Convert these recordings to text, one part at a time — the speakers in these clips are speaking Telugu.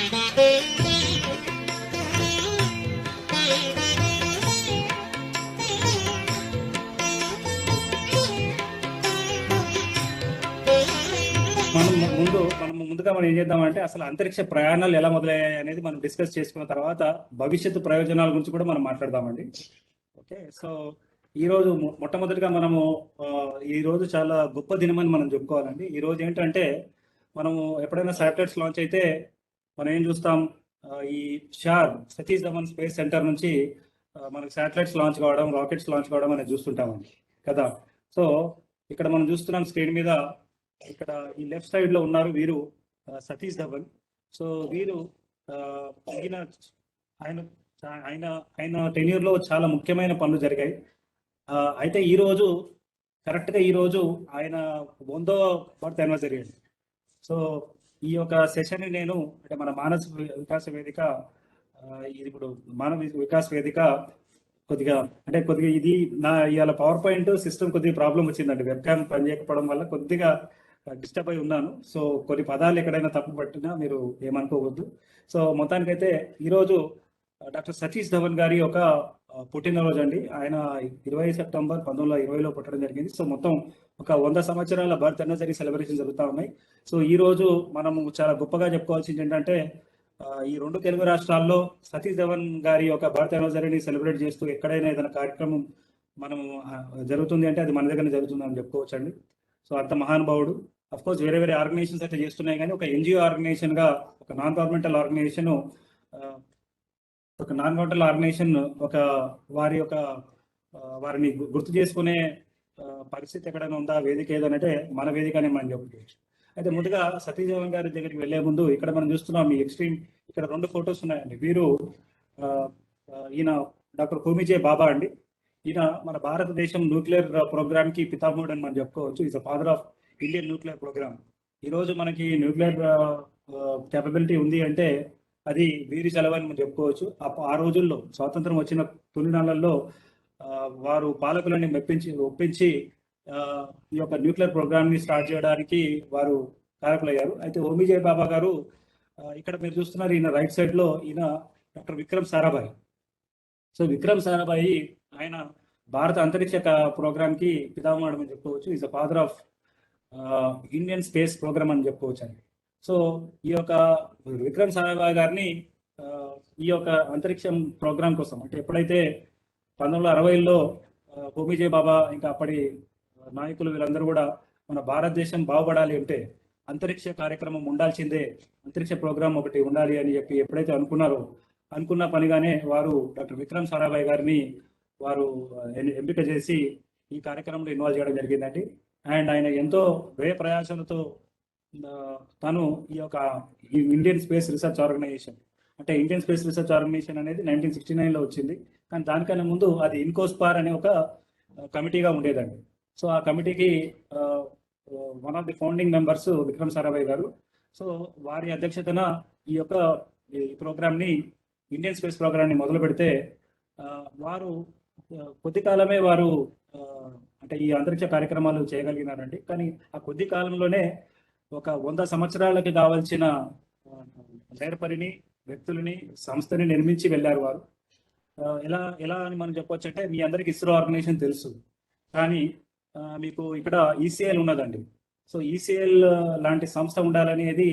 ముందుగా మనం ఏం చేద్దామంటే అసలు అంతరిక్ష ప్రయాణాలు ఎలా మొదలయ్యాయి అనేది మనం డిస్కస్ చేసుకున్న తర్వాత భవిష్యత్తు ప్రయోజనాల గురించి కూడా మనం మాట్లాడదామండి. ఓకే, సో ఈ రోజు మొట్టమొదటిగా మనము ఈ రోజు చాలా గొప్ప దినమని మనం చెప్పుకోవాలండి. ఈ రోజు ఏంటంటే మనము ఎప్పుడైనా శాటిలైట్స్ లాంచ్ అయితే మనం ఏం చూస్తాం, ఈ సతీష్ ధవన్ స్పేస్ సెంటర్ నుంచి మనకి శాటిలైట్స్ లాంచ్ కావడం, రాకెట్స్ లాంచ్ కావడం అనేది చూస్తుంటామండి కదా. సో ఇక్కడ మనం చూస్తున్నాం స్క్రీన్ మీద, ఇక్కడ ఈ లెఫ్ట్ సైడ్ లో ఉన్నారు వీరు సతీష్ ధవన్. సో వీరు ఆయన ఆయన ఆయన ఆయన టెన్యూర్ లో చాలా ముఖ్యమైన పనులు జరిగాయి. అయితే ఈ రోజు కరెక్ట్గా ఈ రోజు ఆయన 100వ బర్త్ యానివర్సరీ అండి. సో ఈ యొక్క సెషన్ నేను అంటే మన మానవ వికాస వేదిక, ఇది ఇప్పుడు మానవ వికాస్ వేదిక కొద్దిగా ఇది నా ఇవాళ పవర్ పాయింట్ సిస్టమ్ కొద్దిగా ప్రాబ్లం వచ్చిందండి. వెబ్ క్యామ్ పనిచేయకపోవడం వల్ల కొద్దిగా డిస్టర్బ్ అయి ఉన్నాను. సో కొన్ని పదాలు ఎక్కడైనా తప్పు పట్టినా మీరు ఏమనుకోవద్దు. సో మొత్తానికైతే ఈరోజు డాక్టర్ సతీష్ ధవన్ గారి ఒక పుట్టినరోజు అండి. ఆయన 20 సెప్టెంబర్ 1920లో పుట్టడం జరిగింది. సో మొత్తం ఒక 100 సంవత్సరాల బర్త్ యానివర్సరీ సెలబ్రేషన్ జరుగుతూ ఉన్నాయి. సో ఈ రోజు మనము చాలా గొప్పగా చెప్పుకోవాల్సింది ఏంటంటే, ఈ 2 తెలుగు రాష్ట్రాల్లో సతీష్ ధవన్ గారి యొక్క బర్త్ యానివర్సరీని సెలబ్రేట్ చేస్తూ ఎక్కడైనా ఏదైనా కార్యక్రమం మనము జరుగుతుంది అంటే అది మన దగ్గర జరుగుతుందని చెప్పుకోవచ్చు అండి. సో అంత మహానుభావుడు. అఫ్ కోర్స్ వేరే వేరే ఆర్గనైజేషన్స్ అయితే చేస్తున్నాయి, కానీ ఒక ఎన్జిఓ ఆర్గనైజేషన్ గా, ఒక నాన్ గవర్నమెంటల్ ఆర్గనైజేషన్ ఒక వారిని గుర్తు చేసుకునే పరిస్థితి ఎక్కడైనా ఉందా, వేదిక ఏదనంటే మన వేదికనే మనం చెప్పుకోవచ్చు. అయితే ముందుగా సతీష్ ధవన్ గారి దగ్గరికి వెళ్లే ముందు ఇక్కడ మనం చూస్తున్నాం ఈ ఎక్స్ట్రీమ్, ఇక్కడ 2 ఫొటోస్ ఉన్నాయండి. వీరు ఈయన డాక్టర్ హోమీజే బాబా అండి. ఈయన మన భారతదేశం న్యూక్లియర్ ప్రోగ్రామ్ కి పితామహుడు అని మనం చెప్పుకోవచ్చు. Is the father of Indian nuclear program. ఈరోజు మనకి న్యూక్లియర్ కేపబిలిటీ ఉంది అంటే అది వీరి చలవని మనం చెప్పుకోవచ్చు. ఆ రోజుల్లో స్వాతంత్రం వచ్చిన తొలి నెలల్లో వారు పాలకులని ఒప్పించి ఈ యొక్క న్యూక్లియర్ ప్రోగ్రామ్ ని స్టార్ట్ చేయడానికి వారు కారకులయ్యారు. అయితే హోమీజే బాబా గారు, ఇక్కడ మీరు చూస్తున్నారు ఈయన రైట్ సైడ్ లో, ఈయన డాక్టర్ విక్రమ్ సారాభాయ్. సో విక్రమ్ సారాభాయ్ ఆయన భారత అంతరిక్ష ప్రోగ్రామ్ కి పితామహుడు అని చెప్పుకోవచ్చు. Is the father of Indian space program అని చెప్పుకోవచ్చు అండి. సో ఈ యొక్క విక్రమ్ సారాభాయ్ గారిని ఈ యొక్క అంతరిక్షం ప్రోగ్రామ్ కోసం, అంటే ఎప్పుడైతే 1960లో హోమీజే బాబా ఇంకా అప్పటి నాయకులు వీళ్ళందరూ కూడా మన భారతదేశం బాగుపడాలి అంటే అంతరిక్ష కార్యక్రమం ఉండాల్సిందే, అంతరిక్ష ప్రోగ్రామ్ ఒకటి ఉండాలి అని చెప్పి ఎప్పుడైతే అనుకున్న పనిగానే వారు డాక్టర్ విక్రమ్ సారాభాయ్ గారిని వారు ఎంపిక చేసి ఈ కార్యక్రమంలో ఇన్వాల్వ్ చేయడం జరిగిందండి. అండ్ ఆయన ఎంతో వ్యయ ప్రయాసలతో తను ఈ యొక్క ఇండియన్ స్పేస్ రీసెర్చ్ ఆర్గనైజేషన్, అంటే ఇండియన్ స్పేస్ రీసెర్చ్ ఆర్గనైజేషన్ అనేది 1969లో వచ్చింది. కానీ దానికన్నా ముందు అది ఇన్కోస్పార్ అనే ఒక కమిటీగా ఉండేదండి. సో ఆ కమిటీకి one of the founding members Vikram Sarabhai గారు. సో వారి అధ్యక్షతన ఈ యొక్క ప్రోగ్రామ్ని, ఇండియన్ స్పేస్ ప్రోగ్రామ్ని మొదలు పెడితే వారు కొద్ది కాలమే వారు అంటే ఈ అంతరిక్ష కార్యక్రమాలు చేయగలిగినారండి. కానీ ఆ కొద్ది కాలంలోనే ఒక 100 సంవత్సరాలకి కావాల్సిన నేర్పరిని, వ్యక్తులని, సంస్థని నిర్మించి వెళ్ళారు వారు. ఎలా అని మనం చెప్పొచ్చు అంటే, మీ అందరికి ఇస్రో ఆర్గనైజేషన్ తెలుసు, కానీ మీకు ఇక్కడ ఈసీఎల్ ఉన్నదండి. సో ఈసీఎల్ లాంటి సంస్థ ఉండాలనేది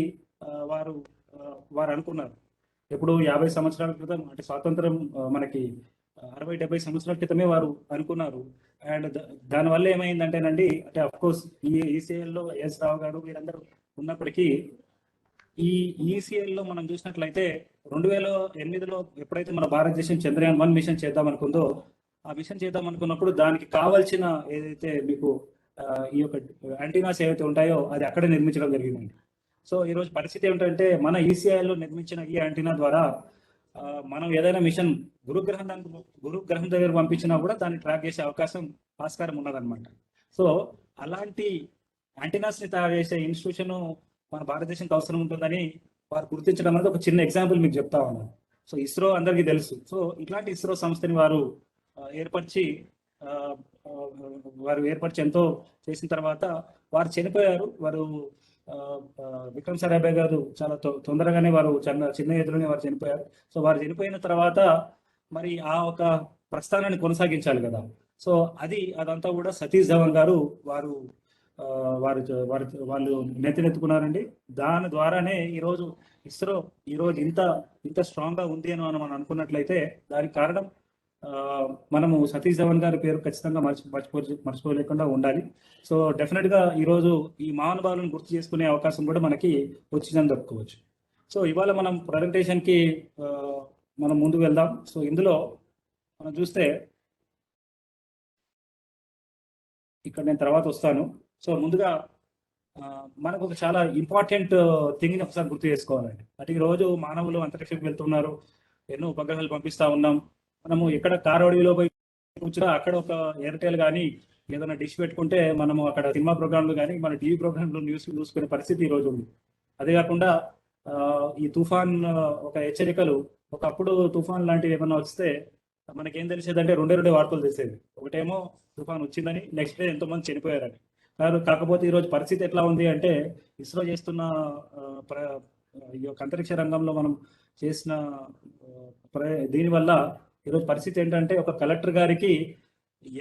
వారు అనుకున్నారు. ఎప్పుడు 50 సంవత్సరాల క్రితం, అంటే స్వాతంత్రం మనకి 60-70 సంవత్సరాల క్రితమే వారు అనుకున్నారు. అండ్ దానివల్ల ఏమైందంటేనండి, అంటే అఫ్ కోర్స్ ఈ ఈసీఎల్లో ఎస్ రావు గారు వీరందరూ ఉన్నప్పటికీ, ఈ ఈసీఎల్లో మనం చూసినట్లయితే 2008లో ఎప్పుడైతే మన భారతదేశం చంద్రయాన్ 1 మిషన్ చేద్దాం అనుకుందో, ఆ మిషన్ చేద్దాం అనుకున్నప్పుడు దానికి కావాల్సిన ఏదైతే మీకు ఈ యొక్క యాంటీనాస్ ఏవైతే ఉంటాయో అది అక్కడే నిర్మించడం జరిగిందండి. సో ఈరోజు పరిస్థితి ఏమిటంటే, మన ఈసీఐలో నిర్మించిన ఈ యాంటీనా ద్వారా మనం ఏదైనా మిషన్ గురుగ్రహం దగ్గర పంపించినా కూడా దాన్ని ట్రాక్ చేసే ఆస్కారం ఉన్నదన్నమాట. సో అలాంటి యాంటీనాస్ ని తయారు చేసే ఇన్స్టిట్యూషన్ మన భారతదేశానికి అవసరం ఉంటుందని వారు గుర్తించడం అనేది ఒక చిన్న ఎగ్జాంపుల్ మీకు చెప్తా ఉన్నాను. సో ఇస్రో అందరికీ తెలుసు. సో ఇట్లాంటి ఇస్రో సంస్థని వారు ఏర్పరిచి ఎంతో చేసిన తర్వాత వారు చనిపోయారు. వారు విక్రమ్ సారాభాయ్ గారు చాలా తొందరగానే వారు చిన్న ఏజ్లోనే వారు చనిపోయారు. సో వారు చనిపోయిన తర్వాత మరి ఆ ఒక ప్రస్థానాన్ని కొనసాగించాలి కదా. సో అదంతా కూడా సతీష్ ధవన్ గారు వారు ఆ, వారు వారు వాళ్ళు నెత్తినెత్తుకున్నారండి. దాని ద్వారానే ఈరోజు ఇస్రో ఈరోజు ఇంత ఇంత స్ట్రాంగ్ గా ఉంది అని మనం అనుకున్నట్లయితే దానికి కారణం ఆ, మనము సతీష్ ధవన్ గారి పేరు ఖచ్చితంగా మర్చిపోలేకుండా ఉండాలి. సో డెఫినెట్ గా ఈరోజు ఈ మహానుభావులను గుర్తు చేసుకునే అవకాశం కూడా మనకి వచ్చిందని చెప్పుకోవచ్చు. సో ఇవాళ మనం ప్రజెంటేషన్ కి మనం ముందుకు వెళ్దాం. సో ఇందులో మనం చూస్తే ఇక్కడ నేను తర్వాత వస్తాను. సో ముందుగా మనకు ఒక చాలా ఇంపార్టెంట్ థింగ్ని ఒకసారి గుర్తు చేసుకోవాలండి. అంటే ఈరోజు మానవులు అంతరిక్షకు వెళ్తున్నారు, ఎన్నో ఉపగ్రహాలు పంపిస్తా ఉన్నాం. మనము ఎక్కడ కార్ అడవిలో పోయి కూర్చున్నా అక్కడ ఒక ఎయిర్టెల్ కానీ ఏదైనా డిష్ పెట్టుకుంటే మనము అక్కడ సినిమా ప్రోగ్రాంలు కానీ మన టీవీ ప్రోగ్రాంలు న్యూస్ చూసుకునే పరిస్థితి ఈ రోజు ఉంది. అదే కాకుండా ఈ తుఫాన్ ఒక హెచ్చరికలు, ఒకప్పుడు తుఫాన్ లాంటివి ఏమన్నా వస్తే మనకేం తెలిసేదంటే రెండే వార్తలు తెలిసేది. ఒకటేమో తుఫాన్ వచ్చిందని, నెక్స్ట్ డే ఎంతో మంది చనిపోయారని. కాకపోతే ఈరోజు పరిస్థితి ఎట్లా ఉంది అంటే ఇస్రో చేస్తున్న ఈ యొక్క అంతరిక్ష రంగంలో మనం చేసిన దీనివల్ల ఈరోజు పరిస్థితి ఏంటంటే ఒక కలెక్టర్ గారికి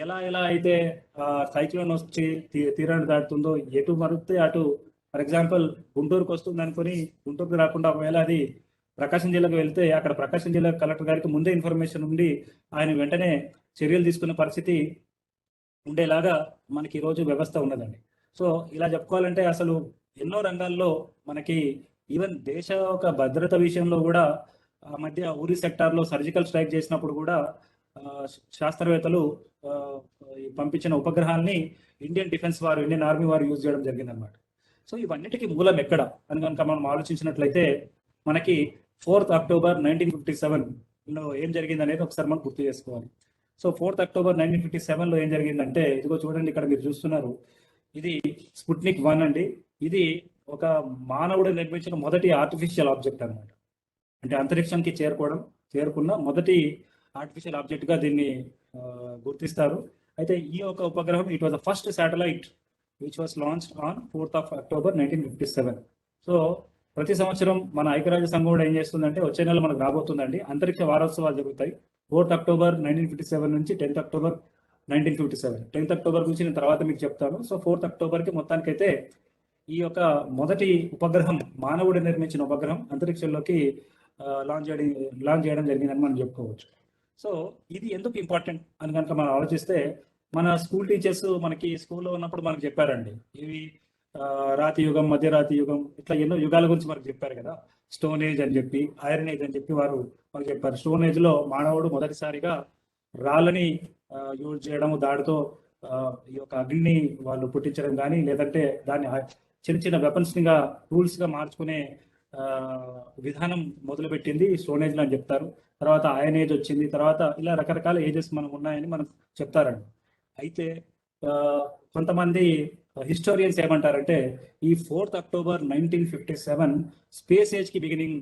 ఎలా అయితే సైక్లోన్ వచ్చి తీరాన్ని దాటుతుందో, ఎటు మరిస్తే అటు ఫర్ ఎగ్జాంపుల్ గుంటూరుకు వస్తుంది అనుకుని గుంటూరుకు రాకుండా ఒకవేళ అది ప్రకాశం జిల్లాకు వెళ్తే అక్కడ ప్రకాశం జిల్లా కలెక్టర్ గారికి ముందే ఇన్ఫర్మేషన్ ఉండి ఆయన వెంటనే చర్యలు తీసుకునే పరిస్థితి ఉండేలాగా మనకి ఈరోజు వ్యవస్థ ఉన్నదండి. సో ఇలా చెప్పుకోవాలంటే అసలు ఎన్నో రంగాల్లో మనకి ఈవెన్ దేశ ఒక భద్రత విషయంలో కూడా ఆ మధ్య ఊరి సెక్టార్లో సర్జికల్ స్ట్రైక్ చేసినప్పుడు కూడా శాస్త్రవేత్తలు పంపించిన ఉపగ్రహాల్ని ఇండియన్ డిఫెన్స్ వారు, ఇండియన్ ఆర్మీ వారు యూజ్ చేయడం జరిగిందనమాట. సో ఇవన్నిటికీ మూలం ఎక్కడ అని కనుక మనం ఆలోచించినట్లయితే మనకి 4th అక్టోబర్ 1957లో ఏం జరిగింది అనేది ఒకసారి మనం గుర్తు చేసుకోవాలి. సో 4th అక్టోబర్ 1957లో ఏం జరిగిందంటే ఇదిగో చూడండి, ఇక్కడ మీరు చూస్తున్నారు, ఇది స్పుట్నిక్ 1 అండి. ఇది ఒక మానవుడు నిర్మించిన మొదటి ఆర్టిఫిషియల్ ఆబ్జెక్ట్ అనమాట. అంటే అంతరిక్షానికి చేరుకున్న మొదటి ఆర్టిఫిషియల్ ఆబ్జెక్ట్ గా దీన్ని గుర్తిస్తారు. అయితే ఈ యొక్క ఉపగ్రహం it was the first satellite which was launched on 4th October 1957. So ప్రతి సంవత్సరం మన ఐక్యరాజ్య సంఘం కూడా ఏం చేస్తుందంటే వచ్చే నెల మనకు రాబోతుందండి అంతరిక్ష వారోత్సవాలు జరుగుతాయి. 4th అక్టోబర్ 1957 నుంచి 10th అక్టోబర్ 1957. 10th అక్టోబర్ గురించి నేను తర్వాత మీకు చెప్తాను. సో 4th అక్టోబర్కి మొత్తానికైతే ఈ యొక్క మొదటి ఉపగ్రహం, మానవుడు నిర్మించిన ఉపగ్రహం అంతరిక్షంలోకి లాంచ్ చేయడం జరిగిందని మనం చెప్పుకోవచ్చు. సో ఇది ఎందుకు ఇంపార్టెంట్ అని కనుక మనం ఆలోచిస్తే మన స్కూల్ టీచర్స్ మనకి స్కూల్లో ఉన్నప్పుడు మనకు చెప్పారండి. ఇవి రాతి యుగం, మధ్యరాతి యుగం, ఇట్లా ఎన్నో యుగాల గురించి మనకు చెప్పారు కదా. స్టోన్ ఏజ్ అని చెప్పి, ఐరన్ ఏజ్ అని చెప్పి వారు మనకు చెప్పారు. స్టోన్ ఏజ్ లో మానవుడు మొదటిసారిగా రాళ్ళని యూజ్ చేయడం, దాడితో ఈ యొక్క అగ్నిని వాళ్ళు పుట్టించడం కానీ, లేదంటే దాన్ని చిన్న చిన్న వెపన్స్ గా టూల్స్ గా మార్చుకునే విధానం మొదలుపెట్టింది స్టోన్ ఏజ్ లో అని చెప్తారు. తర్వాత ఐరన్ ఏజ్ వచ్చింది, తర్వాత ఇలా రకరకాల ఏజెస్ మనకు ఉన్నాయని మనకు చెప్తారండి. అయితే కొంతమంది హిస్టోరియన్స్ ఏమంటారంటే ఈ 4th అక్టోబర్ 1957 స్పేస్ ఏజ్ కి బిగినింగ్,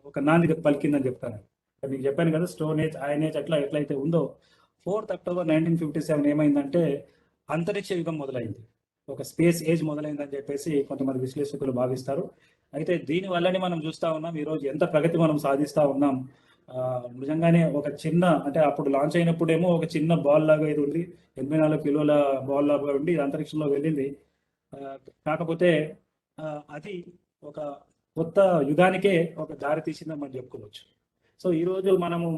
ఒక నాంది పలికిందని చెప్తారు. మీకు చెప్పాను కదా, స్టోన్ ఏజ్, ఐరన్ ఏజ్ అట్లా ఎట్లయితే ఉందో 4th అక్టోబర్ 1957 ఏమైందంటే అంతరిక్ష యుగం మొదలైంది, ఒక స్పేస్ ఏజ్ మొదలైందని చెప్పేసి కొంతమంది విశ్లేషకులు భావిస్తారు. అయితే దీని వల్లనే మనం చూస్తా ఉన్నాం ఈరోజు ఎంత ప్రగతి మనం సాధిస్తా ఉన్నాం. నిజంగానే ఒక చిన్న, అంటే అప్పుడు లాంచ్ అయినప్పుడేమో ఒక చిన్న బాల్ లాగా ఇది ఉంది, 84 కిలోల బాల్ లాగా ఉండి అంతరిక్షంలో వెళ్ళింది. కాకపోతే అది ఒక కొత్త యుగానికే ఒక దారి తీసిందని మనం చెప్పుకోవచ్చు. సో ఈరోజు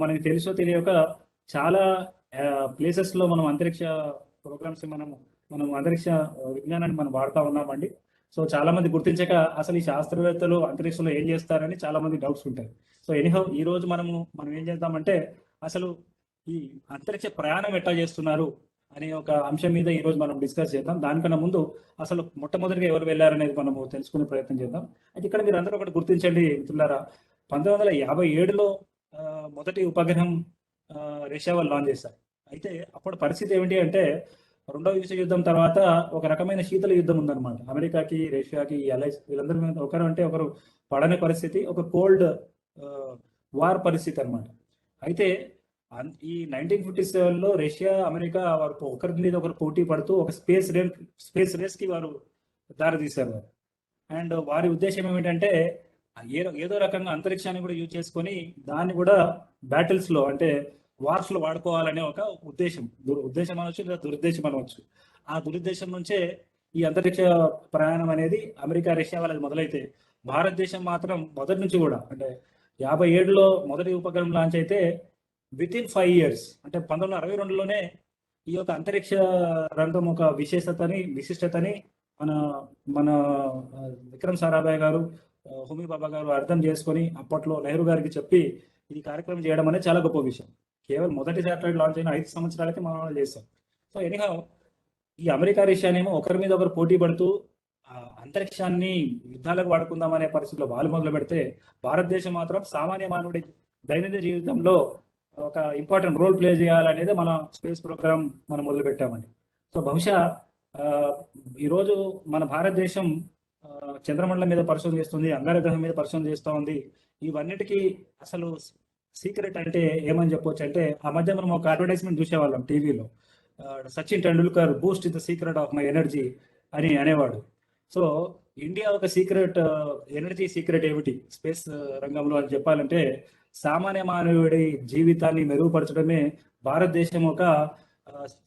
మనకి తెలుసో తెలియక చాలా ప్లేసెస్లో మనం అంతరిక్ష ప్రోగ్రామ్స్ మనం అంతరిక్ష విజ్ఞానాన్ని మనం వాడుతూ ఉన్నామండి. సో చాలా మంది గుర్తించక అసలు ఈ శాస్త్రవేత్తలు అంతరిక్షంలో ఏం చేస్తారని చాలా మంది డౌట్స్ ఉంటాయి. సో ఎనీహౌ ఈ రోజు మనం ఏం చేద్దామంటే అసలు ఈ అంతరిక్ష ప్రయాణం ఎట్లా చేస్తున్నారు అనే ఒక అంశం మీద ఈ రోజు మనం డిస్కస్ చేద్దాం. దానికన్నా ముందు అసలు మొట్టమొదటిగా ఎవరు వెళ్ళారనేది మనము తెలుసుకునే ప్రయత్నం చేద్దాం. అయితే ఇక్కడ మీరు అందరూ ఒకటి గుర్తించండి మిత్రులారా, 1957లో మొదటి ఉపగ్రహం రష్యా వాళ్ళు లాంచ్ చేశారు. అయితే అప్పుడు పరిస్థితి ఏమిటి అంటే రెండవ విశ్వ యుద్ధం తర్వాత ఒక రకమైన శీతల యుద్ధం ఉందన్నమాట. అమెరికాకి, రష్యాకి, అలైస్ వీళ్ళందరి మీద ఒకరు అంటే ఒకరు పడని పరిస్థితి, ఒక కోల్డ్ వార్ పరిస్థితి అనమాట. అయితే ఈ 1957లో రష్యా, అమెరికా వారు ఒకరి మీద ఒకరు పోటీ పడుతూ ఒక స్పేస్ రేస్ కి వారు దారి తీశారు. అండ్ వారి ఉద్దేశం ఏమిటంటే ఏదో రకంగా అంతరిక్షాన్ని కూడా యూజ్ చేసుకొని దాన్ని కూడా బ్యాటిల్స్ లో అంటే వార్స్ లో వాడుకోవాలనే ఒక ఉద్దేశం, ఉద్దేశం అనవచ్చు లేదా దురుద్దేశం అనవచ్చు. ఆ దురుద్దేశం నుంచే ఈ అంతరిక్ష ప్రయాణం అనేది అమెరికా రష్యా వాళ్ళది మొదలైతే, భారతదేశం మాత్రం మొదటి నుంచి కూడా అంటే 57లో మొదటి ఉపగ్రహం లాంచ్ అయితే విత్ ఇన్ 5 years అంటే 1962లోనే ఈ యొక్క అంతరిక్ష రంగం ఒక విశిష్టతని మన మన విక్రమ్ సారాభాయ్ గారు, హోమీ బాబా గారు అర్థం చేసుకొని అప్పట్లో నెహ్రూ గారికి చెప్పి ఈ కార్యక్రమం చేయడం అనేది చాలా గొప్ప విషయం. కేవలం మొదటి శాటిలైట్ లాంచ్ అయిన 5 సంవత్సరాలకి మనం అలా చేస్తాం. సో ఎనీహౌ ఈ అమెరికా రష్యానేమో ఒకరి మీద ఒకరు పోటీ పడుతూ అంతరిక్షాన్ని యుద్ధాలకు వాడుకుందాం అనే పరిస్థితిలో వాళ్ళు మొదలు పెడితే, భారతదేశం మాత్రం సామాన్య మానవుడి దైనందిన జీవితంలో ఒక ఇంపార్టెంట్ రోల్ ప్లే చేయాలనేది మన స్పేస్ ప్రోగ్రామ్ మనం మొదలు పెట్టామండి. సో బహుశా ఈరోజు మన భారతదేశం చంద్రమండలం మీద పరిశోధన చేస్తుంది, అంగారగ్రహం మీద పరిశోధన చేస్తూ ఉంది. ఇవన్నిటికీ అసలు సీక్రెట్ అంటే ఏమని చెప్పొచ్చు అంటే, ఆ మధ్య మనం ఒక అడ్వర్టైజ్మెంట్ చూసేవాళ్ళం టీవీలో, Sachin Tendulkar Boost is the secret of my energy అని అనేవాడు. సో ఇండియా ఒక సీక్రెట్ ఎనర్జీ సీక్రెట్ ఏమిటి స్పేస్ రంగంలో అని చెప్పాలంటే, సామాన్య మానవుడి జీవితాన్ని మెరుగుపరచడమే భారతదేశం ఒక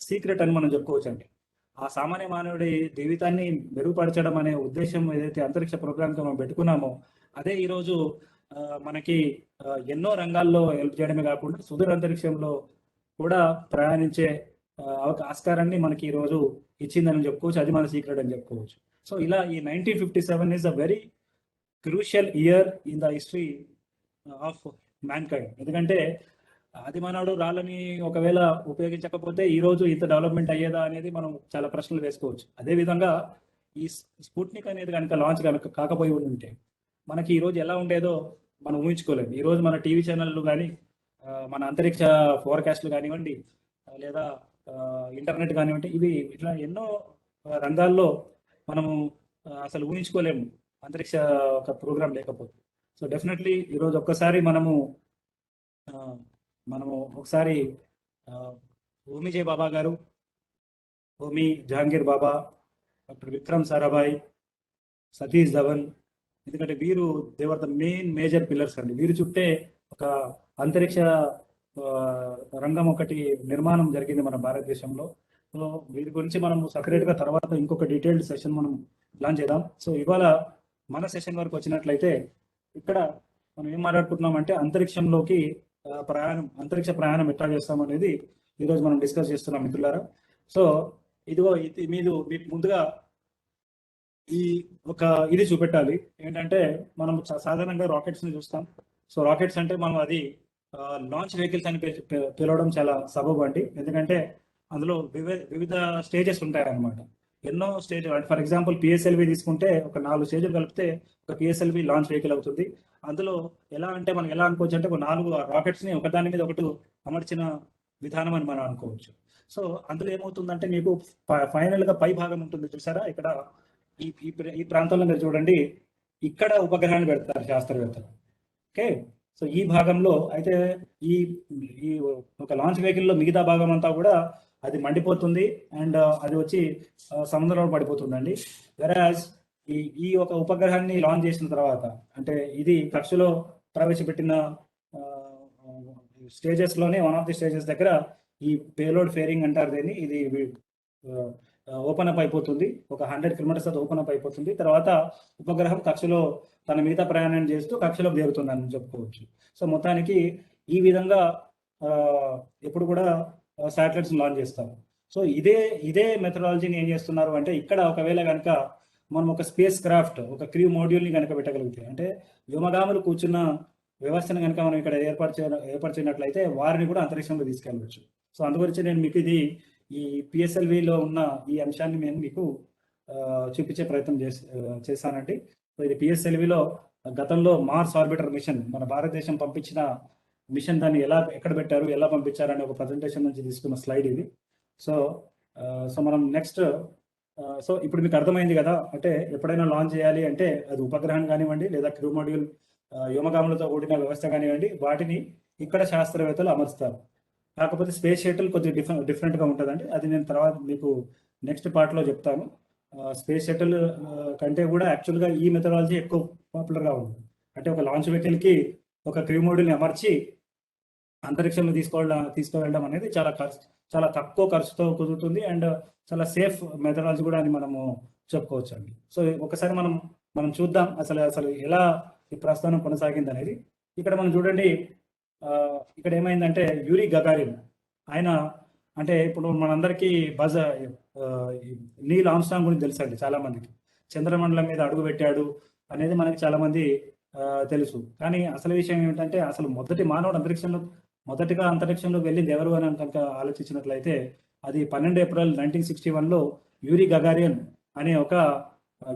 సీక్రెట్ అని మనం చెప్పుకోవచ్చు అండి. ఆ సామాన్య మానవుడి జీవితాన్ని మెరుగుపరచడం అనే ఉద్దేశం ఏదైతే అంతరిక్ష ప్రోగ్రామ్తో మనం పెట్టుకున్నామో, అదే ఈరోజు మనకి ఎన్నో రంగాల్లో హెల్ప్ చేయడమే కాకుండా సుదూర అంతరిక్షంలో కూడా ప్రయాణించే ఆస్కారాన్ని మనకి ఈరోజు ఇచ్చిందని చెప్పుకోవచ్చు. అది మన సీక్రెట్ అని చెప్పుకోవచ్చు. సో ఇలా ఈ 1957 is a very crucial year in the history of man kind. ఎందుకంటే ఆది మానవుడు రాళ్ళని ఒకవేళ ఉపయోగించకపోతే ఈ రోజు ఇంత డెవలప్మెంట్ అయ్యేదా అనేది మనం చాలా ప్రశ్నలు వేసుకోవచ్చు. అదేవిధంగా ఈ స్పుట్నిక్ అనేది కనుక లాంచ్ కనుక కాకపోయి ఉంటే మనకి ఈ రోజు ఎలా ఉండేదో మనం ఊహించుకోలేము. ఈ రోజు మన టీవీ ఛానళ్ళు కానీ, మన అంతరిక్ష ఫోర్కాస్ట్లు కానివ్వండి, లేదా ఇంటర్నెట్ కానివ్వండి, ఇవి ఇట్లా ఎన్నో రంగాల్లో మనము అసలు ఊహించుకోలేము అంతరిక్ష ఒక ప్రోగ్రామ్ లేకపోతే. సో డెఫినెట్లీ ఈరోజు ఒక్కసారి మనము ఒకసారి హోమీ బాబా గారు, హోమీ జహాంగీర్ బాబా, డాక్టర్ విక్రమ్ సారాభాయ్, సతీష్ ధవన్, ఎందుకంటే వీరు దేవర్ ద మెయిన్ మేజర్ పిల్లర్స్ అండి. వీరు చుట్టే ఒక అంతరిక్ష రంగం ఒకటి నిర్మాణం జరిగింది మన భారతదేశంలో. సో వీరి గురించి మనం సపరేట్గా తర్వాత ఇంకొక డీటెయిల్డ్ సెషన్ మనం ప్లాన్ చేద్దాం. సో ఇవాళ మన సెషన్ వరకు వచ్చినట్లయితే ఇక్కడ మనం ఏం మాట్లాడుకుంటున్నాం అంటే అంతరిక్షంలోకి అంతరిక్ష ప్రయాణం ఎట్లా చేస్తాం అనేది ఈరోజు మనం డిస్కస్ చేస్తున్నాం మిత్రులారా. సో ఇదిగో మీకు ముందుగా ఇది చూపెట్టాలి. ఏంటంటే మనం సాధారణంగా రాకెట్స్ ని చూస్తాం. సో రాకెట్స్ అంటే మనం అది లాంచ్ వెహికల్స్ అని పిలవడం చాలా సబబు అండి. ఎందుకంటే అందులో వివిధ స్టేజెస్ ఉంటాయి అన్నమాట. ఎన్నో స్టేజ్, ఫర్ ఎగ్జాంపుల్ పిఎస్ఎల్వి తీసుకుంటే ఒక 4 స్టేజ్లు కలిపితే ఒక పిఎస్ఎల్వి లాంచ్ వెహికల్ అవుతుంది. అందులో ఎలా అంటే మనం ఎలా అనుకోవచ్చు అంటే ఒక 4 రాకెట్స్ ని ఒకదాని మీద ఒకటి అమర్చిన విధానం అని మనం అనుకోవచ్చు. సో అందులో ఏమవుతుందంటే మీకు ఫైనల్ గా పై భాగం ఉంటుంది చూసారా, ఇక్కడ ఈ ప్రాంతంలో మీరు చూడండి, ఇక్కడ ఉపగ్రహాన్ని పెడతారు శాస్త్రవేత్తలు. ఓకే, సో ఈ భాగంలో అయితే ఈ ఒక లాంచ్ వెహికల్లో మిగతా భాగం అంతా కూడా అది మండిపోతుంది అండ్ అది వచ్చి సముద్రంలో పడిపోతుందండి. వెరాజ్ ఈ ఒక ఉపగ్రహాన్ని లాంచ్ చేసిన తర్వాత, అంటే ఇది కక్షలో ప్రవేశపెట్టిన స్టేజెస్ లోనే వన్ ఆఫ్ ది స్టేజెస్ దగ్గర ఈ పేలోడ్ ఫేరింగ్ అంటారు దీన్ని. ఇది ఓపెన్ అప్ అయిపోతుంది, ఒక 100 kilometers ఓపెన్ అప్ అయిపోతుంది. తర్వాత ఉపగ్రహం కక్షలో తన మిగతా ప్రయాణం చేస్తూ కక్షలో చేరుతుంది అని చెప్పుకోవచ్చు. సో మొత్తానికి ఈ విధంగా ఎప్పుడు కూడా శాటిలైట్స్ లాంచ్ చేస్తారు. సో ఇదే మెథడాలజీని ఏం చేస్తున్నారు అంటే, ఇక్కడ ఒకవేళ కనుక మనం ఒక స్పేస్ క్రాఫ్ట్, ఒక క్రూ మోడ్యూల్ని కనుక పెట్టగలిగితే, అంటే వ్యోమగాములు కూర్చున్న వ్యవస్థను కనుక మనం ఇక్కడ ఏర్పరిచినట్లయితే వారిని కూడా అంతరిక్షంలో తీసుకెళ్ళవచ్చు. సో అందుగురించి నేను మీకు ఈ పిఎస్ఎల్విలో ఉన్న ఈ అంశాన్ని నేను మీకు చూపించే ప్రయత్నం చేశానండి. సో ఇది పిఎస్ఎల్విలో గతంలో మార్స్ ఆర్బిటర్ మిషన్, మన భారతదేశం పంపించిన మిషన్, దాన్ని ఎక్కడ పెట్టారు, ఎలా పంపించారు అనే ఒక ప్రజెంటేషన్ నుంచి తీసుకున్న స్లైడ్ ఇది. సో మనం నెక్స్ట్, సో ఇప్పుడు మీకు అర్థమైంది కదా, అంటే ఎప్పుడైనా లాంచ్ చేయాలి అంటే అది ఉపగ్రహం కానివ్వండి లేదా క్రూ మాడ్యూల్ వ్యోమగాములతో కూడిన వ్యవస్థ కానివ్వండి, వాటిని ఇక్కడ శాస్త్రవేత్తలు అమరుస్తారు. కాకపోతే స్పేస్ షటిల్ కొద్దిగా డిఫరెంట్గా ఉంటుందండి. అది నేను తర్వాత మీకు నెక్స్ట్ పార్ట్లో చెప్తాను. స్పేస్ షటిల్ కంటే కూడా యాక్చువల్గా ఈ మెథడాలజీ ఎక్కువ పాపులర్గా ఉంది. అంటే ఒక లాంచ్ వెహికల్కి ఒక క్రూ మోడ్యూల్ని అమర్చి అంతరిక్షంలో తీసుకువెళ్ళడం అనేది చాలా తక్కువ ఖర్చుతో కుదురుతుంది అండ్ చాలా సేఫ్ మెథడాలజీ కూడా అని మనము చెప్పుకోవచ్చు అండి. సో ఒకసారి మనం చూద్దాం అసలు ఎలా ఈ ప్రస్థానం కొనసాగింది అనేది. ఇక్కడ మనం చూడండి, ఇక్కడ ఏమైందంటే యూరీ గగారిన్ ఆయన, అంటే ఇప్పుడు మనందరికీ నీల్ ఆమ్స్ట్రాంగ్ గురించి తెలుసండి చాలా మందికి. చంద్రమండలం మీద అడుగు పెట్టాడు అనేది మనకి చాలా మంది తెలుసు. కానీ అసలు విషయం ఏమిటంటే అసలు మానవుడు మొదటిగా అంతరిక్షంలోకి వెళ్ళింది ఎవరు అని కనుక ఆలోచించినట్లయితే అది 12 ఏప్రిల్ 1961లో యూరీ గగారియన్ అనే ఒక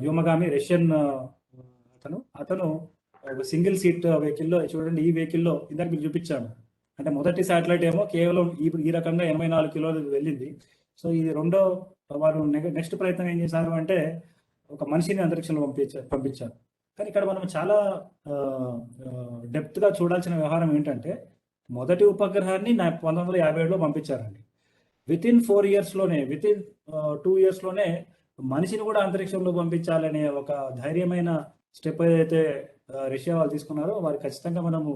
వ్యోమగామి రష్యన్ అతను సింగిల్ సీట్ వెహికల్లో, చూడండి ఈ వెహికల్లో ఇందాక మీకు చూపించాను, అంటే మొదటి శాటిలైట్ ఏమో కేవలం ఈ రకంగా 84 కిలోలు వెళ్ళింది. సో ఇది రెండో వారు నెక్స్ట్ ప్రయత్నం ఏం చేశారు అంటే ఒక మనిషిని అంతరిక్షంలో పంపించారు. కానీ ఇక్కడ మనం చాలా డెప్త్గా చూడాల్సిన వ్యవహారం ఏంటంటే మొదటి ఉపగ్రహాన్ని 1957లో పంపించారండి. వితిన్ 2 ఇయర్స్లోనే మనిషిని కూడా అంతరిక్షంలో పంపించాలనే ఒక ధైర్యమైన స్టెప్ ఏదైతే రష్యా వాళ్ళు తీసుకున్నారో వారు ఖచ్చితంగా మనము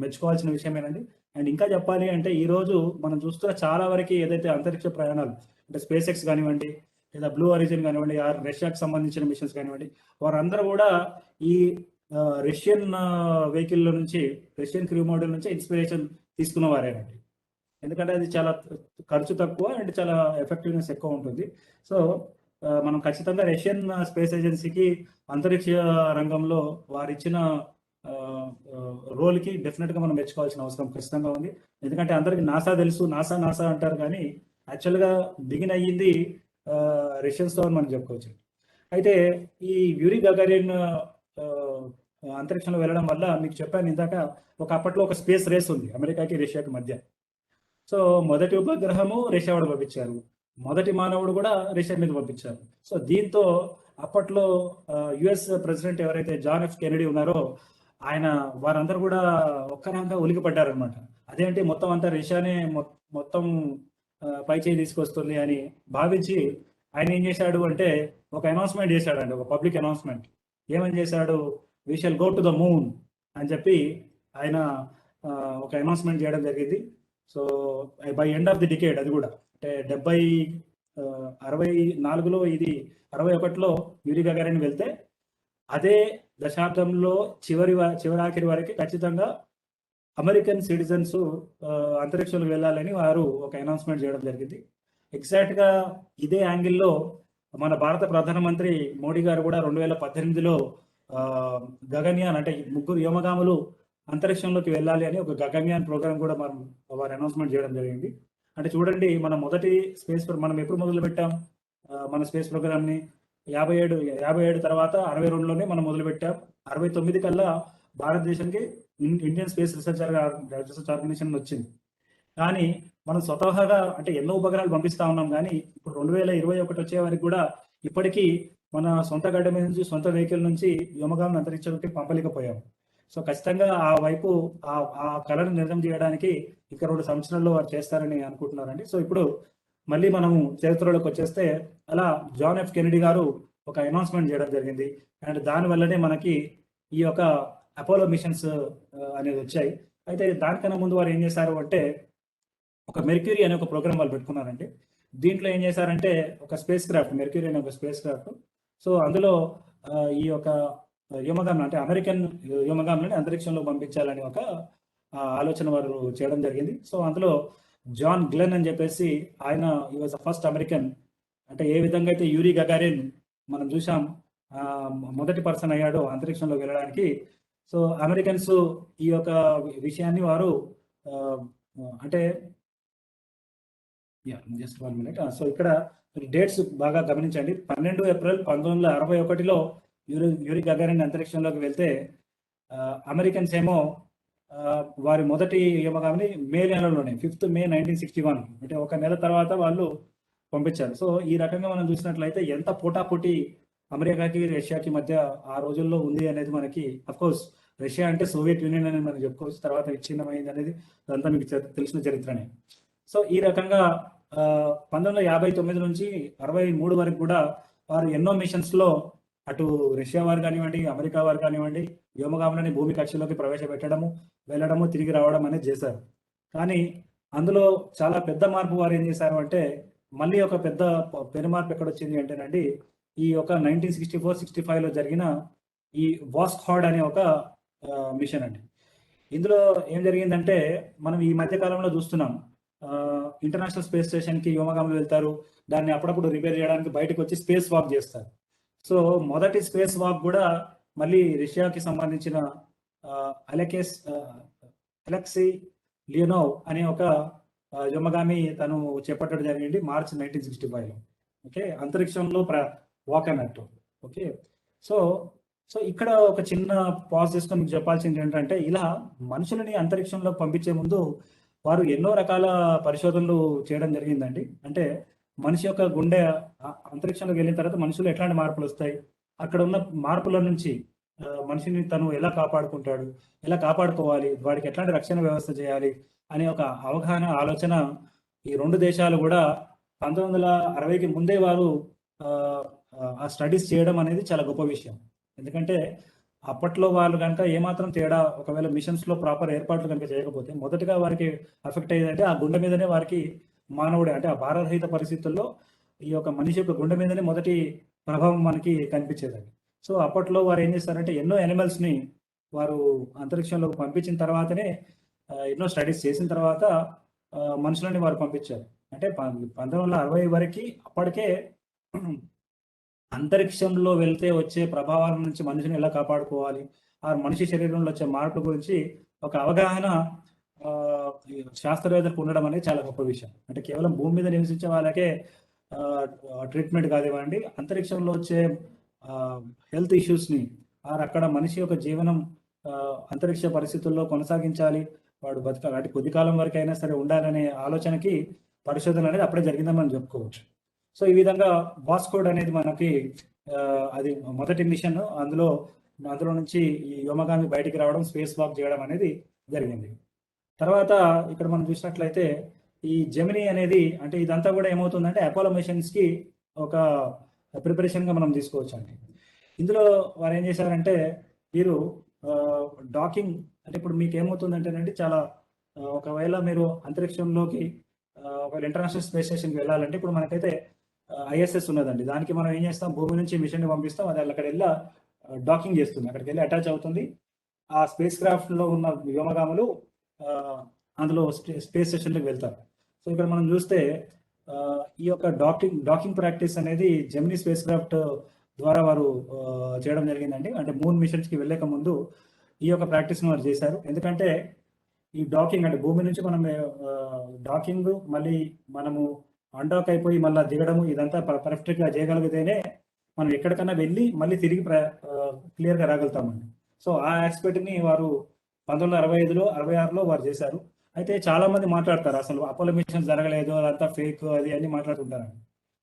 మెచ్చుకోవాల్సిన విషయమేనండి. అండ్ ఇంకా చెప్పాలి అంటే ఈరోజు మనం చూస్తున్న చాలా వరకు ఏదైతే అంతరిక్ష ప్రయాణాలు అంటే స్పేస్ ఎక్స్ కానివ్వండి, లేదా బ్లూ ఆరిజిన్ కానివ్వండి, రష్యాకి సంబంధించిన మిషన్స్ కానివ్వండి, వారందరూ కూడా ఈ రష్యన్ వెహికల్లో నుంచి, రష్యన్ క్రూ మోడల్ నుంచి ఇన్స్పిరేషన్ తీసుకున్న వారేనండి. ఎందుకంటే అది చాలా ఖర్చు తక్కువ అండ్ చాలా ఎఫెక్టివ్నెస్ ఎక్కువ ఉంటుంది. సో మనం ఖచ్చితంగా రష్యన్ స్పేస్ ఏజెన్సీకి అంతరిక్ష రంగంలో వారు ఇచ్చిన రోల్కి డెఫినెట్గా మనం మెచ్చుకోవాల్సిన అవసరం ఖచ్చితంగా ఉంది. ఎందుకంటే అందరికి నాసా తెలుసు, నాసా అంటారు, కానీ యాక్చువల్గా బిగిన్ అయ్యింది రష్యన్స్తో అని మనం చెప్పుకోవచ్చు. అయితే ఈ యూరీ గగారిన్ అంతరిక్షంలో వెళ్ళడం వల్ల మీకు చెప్పాను ఇందాక, అప్పట్లో ఒక స్పేస్ రేస్ ఉంది అమెరికాకి రష్యాకి మధ్య. సో మొదటి ఉపగ్రహము రష్యా వాడు పంపించారు, మొదటి మానవుడు కూడా రష్యా మీద పంపించారు. సో దీంతో అప్పట్లో యుఎస్ ప్రెసిడెంట్ ఎవరైతే జాన్ ఎఫ్ కెనడీ ఉన్నారో వారందరూ కూడా ఒక్కరంగా ఉలికిపడ్డారనమాట. అదేంటి మొత్తం అంతా రష్యానే మొత్తం పై చేయి తీసుకొస్తుంది అని భావించి ఆయన ఏం చేశాడు అంటే ఒక అనౌన్స్మెంట్ చేశాడండి, ఒక పబ్లిక్ అనౌన్స్మెంట్. ఏమని చేశాడు, we shall go to the moon అని చెప్పి ఆయన ఒక అనౌన్స్మెంట్ చేయడం జరిగింది. So by end of the decade, అది కూడా అంటే 64లో ఇది 61లో యూరీ గగారిన్ వెళ్తే అదే దశాబ్దంలో చివరాఖరి వరకు ఖచ్చితంగా అమెరికన్ సిటిజన్స్ అంతరిక్షంలోకి వెళ్ళాలని వారు ఒక అనౌన్స్మెంట్ చేయడం జరిగింది. ఎగ్జాక్ట్గా ఇదే యాంగిల్లో మన భారత ప్రధానమంత్రి మోడీ గారు కూడా 2018లో గగన్యాన్ అంటే 3 వ్యోమగాములు అంతరిక్షంలోకి వెళ్ళాలి అని ఒక గగన్యాన్ ప్రోగ్రామ్ కూడా వారు అనౌన్స్మెంట్ చేయడం జరిగింది. అంటే చూడండి, మన మొదటి మనం ఎప్పుడు మొదలు పెట్టాం మన స్పేస్ ప్రోగ్రామ్ని 57 తర్వాత 62లోనే మనం మొదలు పెట్టాం. 69 కల్లా భారతదేశానికి ఇండియన్ స్పేస్ రీసెర్చ్ ఆర్గనైజేషన్ వచ్చింది. కానీ మనం స్వతహాగా అంటే ఎన్నో ఉపగ్రహాలు పంపిస్తా ఉన్నాం, కానీ ఇప్పుడు 2021 వచ్చే వరకు కూడా ఇప్పటికీ మన సొంత గడ్డ మీద నుంచి, సొంత వెహికల్ నుంచి వ్యోమగామిని అంతరిక్షంలోకి పంపలేకపోయాం. సో ఖచ్చితంగా ఆ వైపు ఆ కళను నిజం చేయడానికి ఇంకా 2 సంవత్సరాల్లో వారు చేస్తారని అనుకుంటున్నారండి. సో ఇప్పుడు మళ్ళీ మనము చరిత్రలోకి వచ్చేస్తే అలా జాన్ ఎఫ్ కెనడీ గారు ఒక అనౌన్స్మెంట్ చేయడం జరిగింది. అండ్ దానివల్లనే మనకి ఈ యొక్క అపోలో మిషన్స్ అనేది వచ్చాయి. అయితే దానికన్నా ముందు వారు ఏం చేశారు అంటే ఒక మెర్క్యూరీ అనే ఒక ప్రోగ్రామ్ వాళ్ళు పెట్టుకున్నారండి. దీంట్లో ఏం చేశారంటే ఒక స్పేస్ క్రాఫ్ట్, మెర్క్యూరీ అనే ఒక స్పేస్ క్రాఫ్ట్. సో అందులో ఈ యొక్క వ్యోమగాములు అంటే అమెరికన్ వ్యోమగాములని అంతరిక్షంలో పంపించాలని ఒక ఆలోచన వారు చేయడం జరిగింది. సో అందులో జాన్ గ్లెన్ అని చెప్పేసి ఆయన ఈ వాజ్ ద ఫస్ట్ అమెరికన్. అంటే ఏ విధంగా అయితే యూరీ గగారిన్ మనం చూసాం మొదటి పర్సన్ అయ్యాడో అంతరిక్షంలోకి వెళ్ళడానికి, సో అమెరికన్స్ ఈ యొక్క విషయాన్ని వారు అంటే జస్ట్ 1 minute. సో ఇక్కడ డేట్స్ బాగా గమనించండి. 12 ఏప్రిల్ 1961లో యూరీ గగారిన్ అంతరిక్షంలోకి వెళ్తే అమెరికన్స్ ఏమో వారి మొదటి వ్యోమగామిని మే నెలలోనే 5th May 1961 అంటే ఒక నెల తర్వాత వాళ్ళు పంపించారు. సో ఈ రకంగా మనం చూసినట్లయితే ఎంత పోటాపోటీ అమెరికాకి రష్యాకి మధ్య ఆ రోజుల్లో ఉంది అనేది మనకి, అఫ్కోర్స్ రష్యా అంటే సోవియట్ యూనియన్ అని మనం చెప్పుకోవచ్చు, తర్వాత విచ్ఛిన్నమైంది అనేది అదంతా మీకు తెలిసిన చరిత్రనే. సో ఈ రకంగా 1959 నుంచి 63 వరకు కూడా వారు ఎన్నో మిషన్స్ లో అటు రష్యా వారు కానివ్వండి, అమెరికా వారు కానివ్వండి, వ్యోమగాములని భూమి కక్షలోకి ప్రవేశపెట్టడము, వెళ్ళడము, తిరిగి రావడం అనేది చేశారు. కానీ అందులో చాలా పెద్ద మార్పు వారు ఏం చేశారు అంటే, మళ్ళీ ఒక పెద్ద పెను మార్పు ఎక్కడొచ్చింది అంటేనండి, ఈ యొక్క 1964-65లో జరిగిన ఈ వాస్క్-హార్డ్ అనే ఒక మిషన్ అండి. ఇందులో ఏం జరిగిందంటే, మనం ఈ మధ్య కాలంలో చూస్తున్నాం. ఇంటర్నేషనల్ స్పేస్ స్టేషన్‌కి వ్యోమగాములు వెళ్తారు. దాన్ని అప్పుడప్పుడు రిపేర్ చేయడానికి బయటకొచ్చి స్పేస్ వాక్ చేస్తారు. సో, మొదటి స్పేస్ వాక్ గూడా మళ్ళీ రష్యాకి సంబంధించిన అలెకెస్ అలెక్సీ లియోనోవ్ అనే ఒక వ్యోమగామి తను చేపట్టడం జరిగింది మార్చ్ 1965లో. ఓకే. అంతరిక్షంలో వాక్ అన్నట్టు. ఓకే. సో, సో ఇక్కడ ఒక చిన్న పాజ్ చేసుకొని మీకు చెప్పాల్సింది ఏంటంటే, ఇలా మనుషులని అంతరిక్షంలోకి పంపించే ముందు వారు ఎన్నో రకాల పరిశోధనలు చేయడం జరిగిందండి. అంటే మనిషి యొక్క గుండె అంతరిక్షంలోకి వెళ్ళిన తర్వాత మనుషులు ఎట్లాంటి మార్పులు వస్తాయి, అక్కడ ఉన్న మార్పుల నుంచి మనిషిని తను ఎలా కాపాడుకుంటాడు, ఎలా కాపాడుకోవాలి, వాడికి ఎట్లాంటి రక్షణ వ్యవస్థ చేయాలి అనే ఒక అవగాహన, ఆలోచన ఈ రెండు దేశాలు కూడా 1960కి ముందే వారు ఆ స్టడీస్ చేయడం అనేది చాలా గొప్ప విషయం. ఎందుకంటే అప్పట్లో వాళ్ళు కనుక ఏమాత్రం తేడా, ఒకవేళ మిషన్స్ లో ప్రాపర్ ఏర్పాట్లు కనుక చేయకపోతే మొదటగా వారికి అఫెక్ట్ అయ్యేదంటే ఆ గుండె మీదనే వారికి మానవుడే, అంటే ఆ భారరహిత పరిస్థితుల్లో ఈ యొక్క మనిషి యొక్క గుండె మీదనే మొదటి ప్రభావం మనకి కనిపించేదండి. సో అప్పట్లో వారు ఏం చేస్తారంటే ఎన్నో యానిమల్స్ ని వారు అంతరిక్షంలోకి పంపించిన తర్వాతనే, ఎన్నో స్టడీస్ చేసిన తర్వాత మనుషులని వారు పంపించారు. అంటే 1960 వరకు అప్పటికే అంతరిక్షంలో వెళ్తే వచ్చే ప్రభావాల నుంచి మనిషిని ఎలా కాపాడుకోవాలి, ఆ మనిషి శరీరంలో వచ్చే మార్పు గురించి ఒక అవగాహన శాస్త్రవేత్తలకు ఉండడం అనేది చాలా గొప్ప విషయం. అంటే కేవలం భూమి మీద నివసించే వాళ్ళకే ట్రీట్మెంట్ కానివ్వండి, అంతరిక్షంలో వచ్చే హెల్త్ ఇష్యూస్ని, అక్కడ మనిషి యొక్క జీవనం అంతరిక్ష పరిస్థితుల్లో కొనసాగించాలి, వాడు బతకాలి, అంటే కొద్ది కాలం వరకు అయినా సరే ఉండాలనే ఆలోచనకి పరిశోధన అనేది అప్పుడే జరిగిందని మనం చెప్పుకోవచ్చు. సో ఈ విధంగా వాస్కోడ్ అనేది మనకి అది మొదటి మిషన్. అందులో నుంచి ఈ వ్యోమగామి బయటికి రావడం, స్పేస్ వాక్ చేయడం అనేది జరిగింది. తర్వాత ఇక్కడ మనం చూసినట్లయితే ఈ జెమినీ అనేది, అంటే ఇదంతా కూడా ఏమవుతుందంటే అపోలో మిషన్స్ కి ఒక ప్రిపరేషన్ గా మనం తీసుకోవచ్చు అండి. ఇందులో వారు ఏం చేశారంటే, వీరు డాకింగ్, అంటే ఇప్పుడు మీకు ఏమవుతుందంటేనండి, చాలా ఒకవేళ మీరు అంతరిక్షంలోకి ఒక ఇంటర్నేషనల్ స్పేస్ స్టేషన్కి వెళ్ళాలంటే, ఇప్పుడు మనకైతే ఐఎస్ఎస్ ఉన్నదండి. దానికి మనం ఏం చేస్తాం, భూమి నుంచి మిషన్ ని పంపిస్తాం, అది అక్కడ వెళ్ళి డాకింగ్ చేస్తుంది, అక్కడికి వెళ్ళి అటాచ్ అవుతుంది. ఆ స్పేస్ క్రాఫ్ట్ లో ఉన్న వ్యోమగాములు అందులో స్పేస్ స్టేషన్లోకి వెళ్తారు. సో ఇక్కడ మనం చూస్తే ఈ యొక్క డాకింగ్ ప్రాక్టీస్ అనేది జెమినీ స్పేస్ క్రాఫ్ట్ ద్వారా వారు చేయడం జరిగిందండి. అంటే మూన్ మిషన్స్ కి వెళ్ళక ముందు ఈ యొక్క ప్రాక్టీస్ వారు చేశారు. ఎందుకంటే ఈ డాకింగ్, అంటే భూమి నుంచి మనం డాకింగ్, మళ్ళీ మనము అన్డాక్ అయిపోయి మళ్ళీ దిగడము, ఇదంతా పర్ఫెక్ట్ గా చేయగలిగితేనే మనం ఎక్కడికన్నా వెళ్ళి మళ్ళీ తిరిగి క్లియర్ గా రాగలుగుతామండి. సో ఆ ఆస్పెక్ట్ ని వారు 1965లో 66లో వారు చేశారు. అయితే చాలా మంది మాట్లాడతారు అసలు అపోలో మిషన్స్ జరగలేదు, అదంతా ఫేక్, అది అన్ని మాట్లాడుతుంటారు.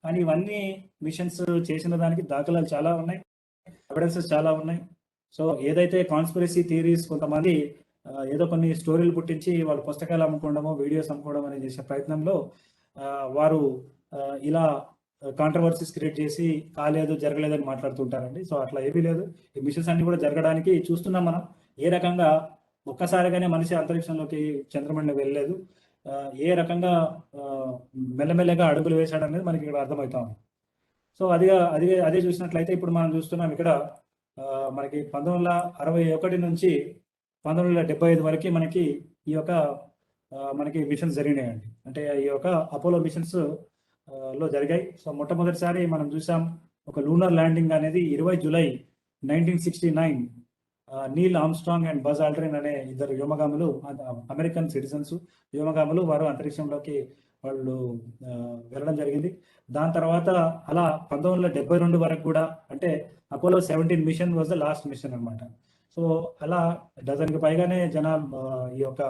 కానీ ఇవన్నీ మిషన్స్ చేసిన దానికి దాఖలాలు చాలా ఉన్నాయి, ఎవిడెన్సెస్ చాలా ఉన్నాయి. సో ఏదైతే కాన్స్పిరసీ థియరీస్, కొంతమంది ఏదో కొన్ని స్టోరీలు పుట్టించి వాళ్ళు పుస్తకాలు అమ్ముకోవడము, వీడియోస్ అమ్ముకోవడం అనేది చేసే ప్రయత్నంలో వారు ఇలా కాంట్రవర్సీస్ క్రియేట్ చేసి కాలేదు, జరగలేదు అని మాట్లాడుతుంటారండి. సో అట్లా ఏమీ లేదు. ఈ మిషన్స్ అన్ని కూడా జరగడానికి చూస్తున్నాం మనం. ఏ రకంగా ఒక్కసారిగానే మనిషి అంతరిక్షంలోకి, చంద్రమండలికి వెళ్ళలేదు, ఏ రకంగా మెల్లమెల్లగా అడుగులు వేశాడు అనేది మనకి ఇక్కడ అర్థమవుతా ఉంది. సో అదే చూసినట్లయితే ఇప్పుడు మనం చూస్తున్నాం ఇక్కడ మనకి 1961 నుంచి 1975 వరకు మనకి ఈ యొక్క మనకి మిషన్స్ జరిగినాయండి. అంటే ఈ యొక్క అపోలో మిషన్స్ లో జరిగాయి. సో మొట్టమొదటిసారి మనం చూసాం ఒక లూనర్ ల్యాండింగ్ అనేది 20 July 1969 Neel Armstrong and buzz Aldrin అనే ఇద్దరు వ్యోమగాములు, అమెరికన్ సిటిజన్స్ వ్యోమగాములు, వారు అంతరిక్షంలోకి వాళ్ళు వెళ్ళడం జరిగింది. దాని తర్వాత అలా 1972 వరకు కూడా, అంటే Apollo 17 mission was the last mission అనమాట. సో అలా డజన్కి పైగానే జనాలు ఈ యొక్క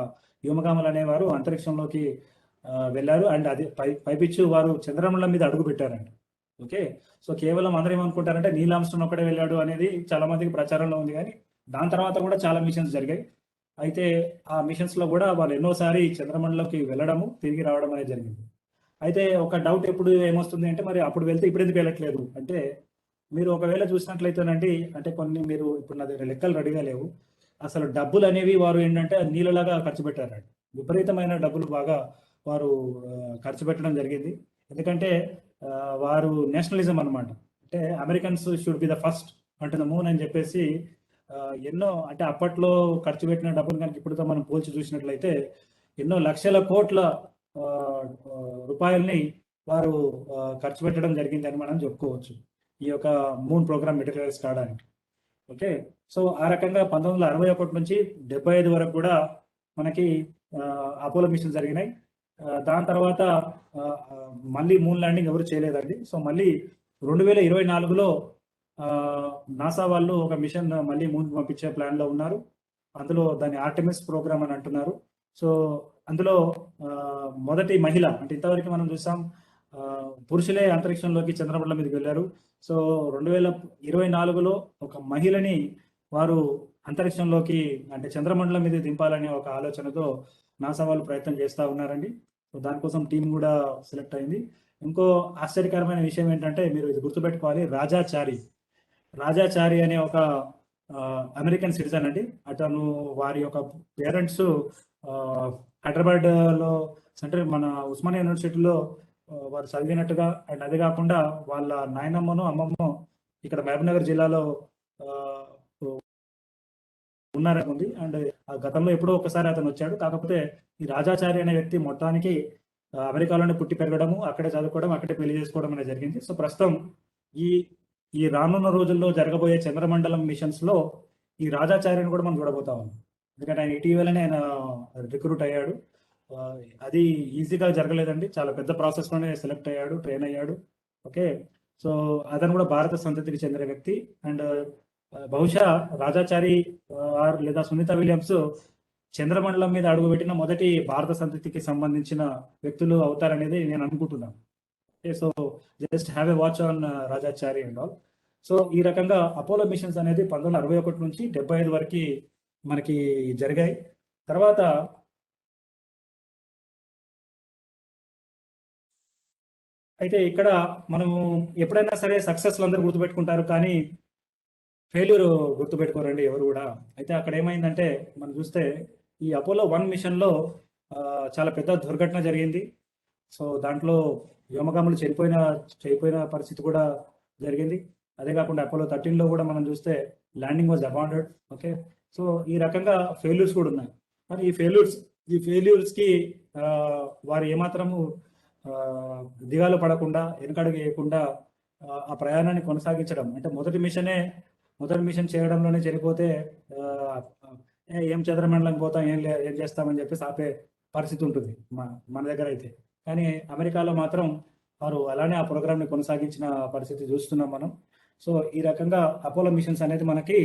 వ్యోమగాములు అనేవారు అంతరిక్షంలోకి వెళ్ళారు. అండ్ అది పైపిచ్చు వారు చంద్రమండలం మీద అడుగు పెట్టారండి. ఓకే. సో కేవలం అందరూ ఏమనుకుంటారంటే నీల్ ఆమ్స్ట్రాంగ్ ఒక్కడే వెళ్ళాడు అనేది చాలా మందికి ప్రచారంలో ఉంది, కానీ దాని తర్వాత కూడా చాలా మిషన్స్ జరిగాయి. అయితే ఆ మిషన్స్ లో కూడా వాళ్ళు ఎన్నోసారి చంద్రమండలంకి వెళ్ళడము, తిరిగి రావడం అనేది జరిగింది. అయితే ఒక డౌట్ ఎప్పుడు ఏమొస్తుంది అంటే మరి అప్పుడు వెళ్తే ఇప్పుడు ఎందుకు వెళ్ళట్లేదు అంటే, మీరు ఒకవేళ చూసినట్లయితేనండి, అంటే కొన్ని మీరు ఇప్పుడు నా దగ్గర లెక్కలు రెడీగా లేవు. అసలు డబ్బులు అనేవి వారు ఏంటంటే నీళ్ళలాగా ఖర్చు పెట్టారండి. విపరీతమైన డబ్బులు బాగా వారు ఖర్చు పెట్టడం జరిగింది. ఎందుకంటే వారు నేషనలిజం అనమాట. అంటే Americans should be the first unto the moon అని చెప్పేసి ఎన్నో అంటే అప్పట్లో ఖర్చు పెట్టిన డబ్బులు కనుక ఇప్పుడుతో మనం పోల్చి చూసినట్లయితే ఎన్నో లక్షల కోట్ల రూపాయల్ని వారు ఖర్చు పెట్టడం జరిగింది అని మనం చెప్పుకోవచ్చు ఈ యొక్క మూన్ ప్రోగ్రామ్ మెటీరియల్స్ కావడానికి. ఓకే, సో ఆ రకంగా 1961 నుంచి 75 వరకు కూడా మనకి అపోలో మిషన్ జరిగినాయి. దాని తర్వాత మళ్ళీ మూన్ ల్యాండింగ్ ఎవరు చేయలేదండి. సో మళ్ళీ 2024లో నాసా వాళ్ళు ఒక మిషన్ మళ్ళీ మూన్ పంపించే ప్లాన్ లో ఉన్నారు. అందులో దాన్ని ఆర్టెమిస్ ప్రోగ్రామ్ అని అంటున్నారు. సో అందులో మొదటి మహిళ అంటే ఇంతవరకు మనం చూసాం పురుషులే అంతరిక్షంలోకి చంద్రమండలం మీదకి వెళ్ళారు. సో 2024లో ఒక మహిళని వారు అంతరిక్షంలోకి అంటే చంద్రమండలం మీద దింపాలనే ఒక ఆలోచనతో నాసా వాళ్ళు ప్రయత్నం చేస్తూ ఉన్నారండి. సో దానికోసం టీం కూడా సెలెక్ట్ అయింది. ఇంకో ఆశ్చర్యకరమైన విషయం ఏంటంటే మీరు ఇది గుర్తుపెట్టుకోవాలి, రాజాచారి అనే ఒక అమెరికన్ సిటిజన్ అండి. అతను వారి యొక్క పేరెంట్స్ హైదరాబాద్ లో అంటే మన ఉస్మానియా యూనివర్సిటీలో వారు చదివినట్టుగా అండ్ అదే కాకుండా వాళ్ళ నాయనమ్మను అమ్మమ్మ ఇక్కడ మహబూబ్నగర్ జిల్లాలో ఉన్నారని ఉంది. అండ్ ఆ గతంలో ఎప్పుడో ఒకసారి అతను వచ్చాడు. కాకపోతే ఈ రాజాచారి అనే వ్యక్తి మొత్తానికి అమెరికాలోనే పుట్టి పెరగడము, అక్కడే చదువుకోవడం, అక్కడే పెళ్లి చేసుకోవడం అనేది జరిగింది. సో ప్రస్తుతం ఈ రానున్న రోజుల్లో జరగబోయే చంద్రమండలం మిషన్స్ లో ఈ రాజాచార్యని కూడా మనం చూడబోతా ఉన్నాం. ఎందుకంటే ఆయన ఇటీవలనే ఆయన రిక్రూట్ అయ్యాడు. అది ఈజీగా జరగలేదండి, చాలా పెద్ద ప్రాసెస్ లోనే సెలెక్ట్ అయ్యాడు, ట్రైన్ అయ్యాడు. ఓకే, సో అతను కూడా భారత సంతతికి చెందిన వ్యక్తి. అండ్ బహుశా రాజాచారి లేదా సునీత విలియమ్స్ చంద్రమండలం మీద అడుగుపెట్టిన మొదటి భారత సంతతికి సంబంధించిన వ్యక్తులు అవుతారనేది నేను అనుకుంటున్నాను. So just have a watch on Raja Chari and all. So ఈ రకంగా అపోలో మిషన్స్ అనేది 1961 నుంచి 75 వరకు మనకి జరిగాయి. తర్వాత అయితే ఇక్కడ మనము ఎప్పుడైనా సరే సక్సెస్లు అందరూ గుర్తుపెట్టుకుంటారు, కానీ ఫెయిల్యూర్ గుర్తుపెట్టుకోరండి ఎవరు కూడా. అయితే అక్కడ ఏమైందంటే మనం చూస్తే ఈ అపోలో 1 మిషన్లో చాలా పెద్ద దుర్ఘటన జరిగింది. సో దాంట్లో వ్యోమగాములు చనిపోయిన పరిస్థితి కూడా జరిగింది. అదే కాకుండా అపోలో 13లో కూడా మనం చూస్తే landing was abandoned. Okay, so ఈ రకంగా ఫెయిల్యూర్స్ కూడా ఉన్నాయి. మరి ఈ ఫెయిల్యూర్స్కి వారు ఏమాత్రము దిగాలు పడకుండా వెనకడుగు వేయకుండా ఆ ప్రయాణాన్ని కొనసాగించడం. అంటే మొదటి మిషన్ చేయడంలోనే చనిపోతే ఏం చంద్రమండలం పోతాం, ఏం చేస్తామని చెప్పేసి ఆపే పరిస్థితి ఉంటుంది మన దగ్గర అయితే. కానీ అమెరికాలో మాత్రం వారు అలానే ఆ ప్రోగ్రామ్ని కొనసాగించిన పరిస్థితి చూస్తున్నాం మనం. సో ఈ రకంగా అపోలో మిషన్స్ అనేది మనకి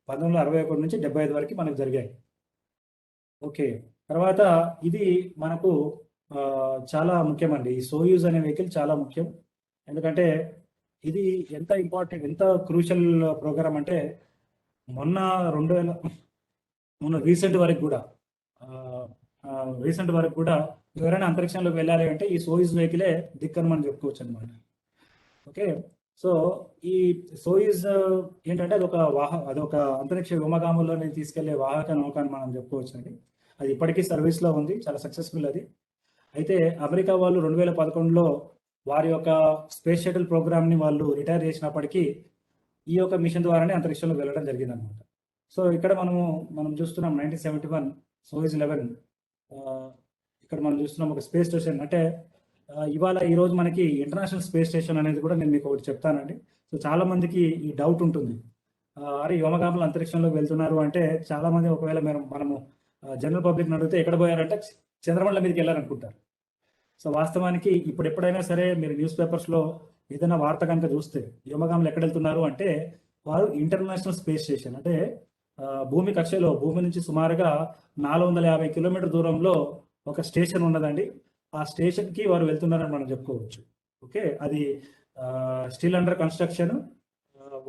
1961 నుంచి 75 వరకు మనకు జరిగాయి. ఓకే, తర్వాత ఇది మనకు చాలా ముఖ్యమండి. ఈ సోయూజ్ అనే వెహికల్ చాలా ముఖ్యం. ఎందుకంటే ఇది ఎంత ఇంపార్టెంట్, ఎంత క్రూషియల్ ప్రోగ్రామ్ అంటే మొన్న రీసెంట్ వరకు కూడా ఎవరైనా అంతరిక్షంలోకి వెళ్ళాలి అంటే ఈ సోయూజ్ వెహికలే దిక్కని మనం చెప్పుకోవచ్చు అనమాట. ఓకే, సో ఈ సోయూజ్ ఏంటంటే అదొక అంతరిక్ష వ్యోమగాముల్లోనే తీసుకెళ్లే వాహక నౌక అని మనం చెప్పుకోవచ్చు అండి. అది ఇప్పటికీ సర్వీస్లో ఉంది, చాలా సక్సెస్ఫుల్ అది. అయితే అమెరికా వాళ్ళు 2011లో వారి యొక్క స్పేస్ షటిల్ ప్రోగ్రామ్ని వాళ్ళు రిటైర్ చేసినప్పటికీ ఈ యొక్క మిషన్ ద్వారానే అంతరిక్షంలోకి వెళ్ళడం జరిగింది అనమాట. సో ఇక్కడ మనం చూస్తున్నాం 1971 సోయూజ్ 11. ఇక్కడ మనం చూస్తున్నాం ఒక స్పేస్ స్టేషన్. అంటే ఈ రోజు మనకి ఇంటర్నేషనల్ స్పేస్ స్టేషన్ అనేది కూడా నేను మీకు ఒకటి చెప్తానండి. సో చాలా మందికి ఈ డౌట్ ఉంటుంది, అరే వ్యోమగాములు అంతరిక్షంలోకి వెళ్తున్నారు అంటే చాలా మంది ఒకవేళ మనము జనరల్ పబ్లిక్ అడిగితే ఎక్కడ పోయారంటే చంద్రమండలం మీదకి వెళ్ళారనుకుంటారు. సో వాస్తవానికి ఇప్పుడు ఎప్పుడైనా సరే మీరు న్యూస్ పేపర్స్లో ఏదైనా వార్త కనుక చూస్తే వ్యోమగాములు ఎక్కడ వెళ్తున్నారు అంటే వారు ఇంటర్నేషనల్ స్పేస్ స్టేషన్ అంటే భూమి కక్షలో భూమి నుంచి సుమారుగా 450 కిలోమీటర్ దూరంలో ఒక స్టేషన్ ఉన్నదండి. ఆ స్టేషన్కి వారు వెళ్తున్నారని మనం చెప్పుకోవచ్చు. ఓకే, అది స్టిల్ అండర్ కన్స్ట్రక్షన్.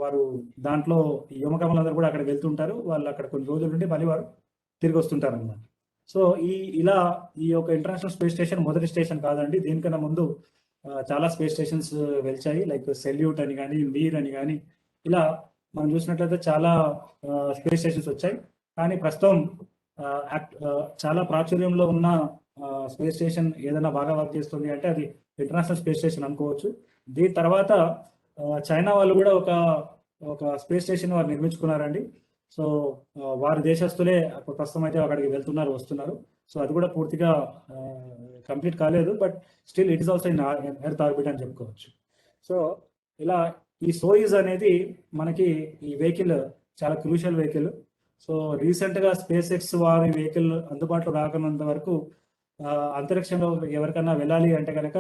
వారు దాంట్లో వ్యోమగాములందరూ కూడా అక్కడ వెళ్తుంటారు. వాళ్ళు అక్కడ కొన్ని రోజుల నుండి మళ్ళీ వారు తిరిగి వస్తుంటారు అన్నమాట. సో ఇలా ఈ యొక్క ఇంటర్నేషనల్ స్పేస్ స్టేషన్ మొదటి స్టేషన్ కాదండి. దీనికన్నా ముందు చాలా స్పేస్ స్టేషన్స్ వెలిచాయి. లైక్ సెల్యూట్ అని కానీ, మీర్ అని కానీ, ఇలా మనం చూసినట్లయితే చాలా స్పేస్ స్టేషన్స్ వచ్చాయి. కానీ ప్రస్తుతం చాలా ప్రాచుర్యంలో ఉన్న స్పేస్ స్టేషన్ ఏదైనా బాగా వర్క్ చేస్తుంది అంటే అది ఇంటర్నేషనల్ స్పేస్ స్టేషన్ అనుకోవచ్చు. దీని తర్వాత చైనా వాళ్ళు కూడా ఒక స్పేస్ స్టేషన్ వారు నిర్మించుకున్నారండి. సో వారి దేశస్తులే ప్రస్తుతం అయితే అక్కడికి వెళ్తున్నారు, వస్తున్నారు. సో అది కూడా పూర్తిగా కంప్లీట్ కాలేదు, but still it is also in earth orbit అని చెప్పుకోవచ్చు. సో ఇలా ఈ సోయిజ్ అనేది మనకి ఈ వెహికల్ చాలా క్రూషియల్ వెహికల్. సో రీసెంట్గా స్పేస్ ఎక్స్ వారి వెహికల్ అందుబాటులో రాకనంత వరకు అంతరిక్షంలో ఎవరికన్నా వెళ్ళాలి అంటే కనుక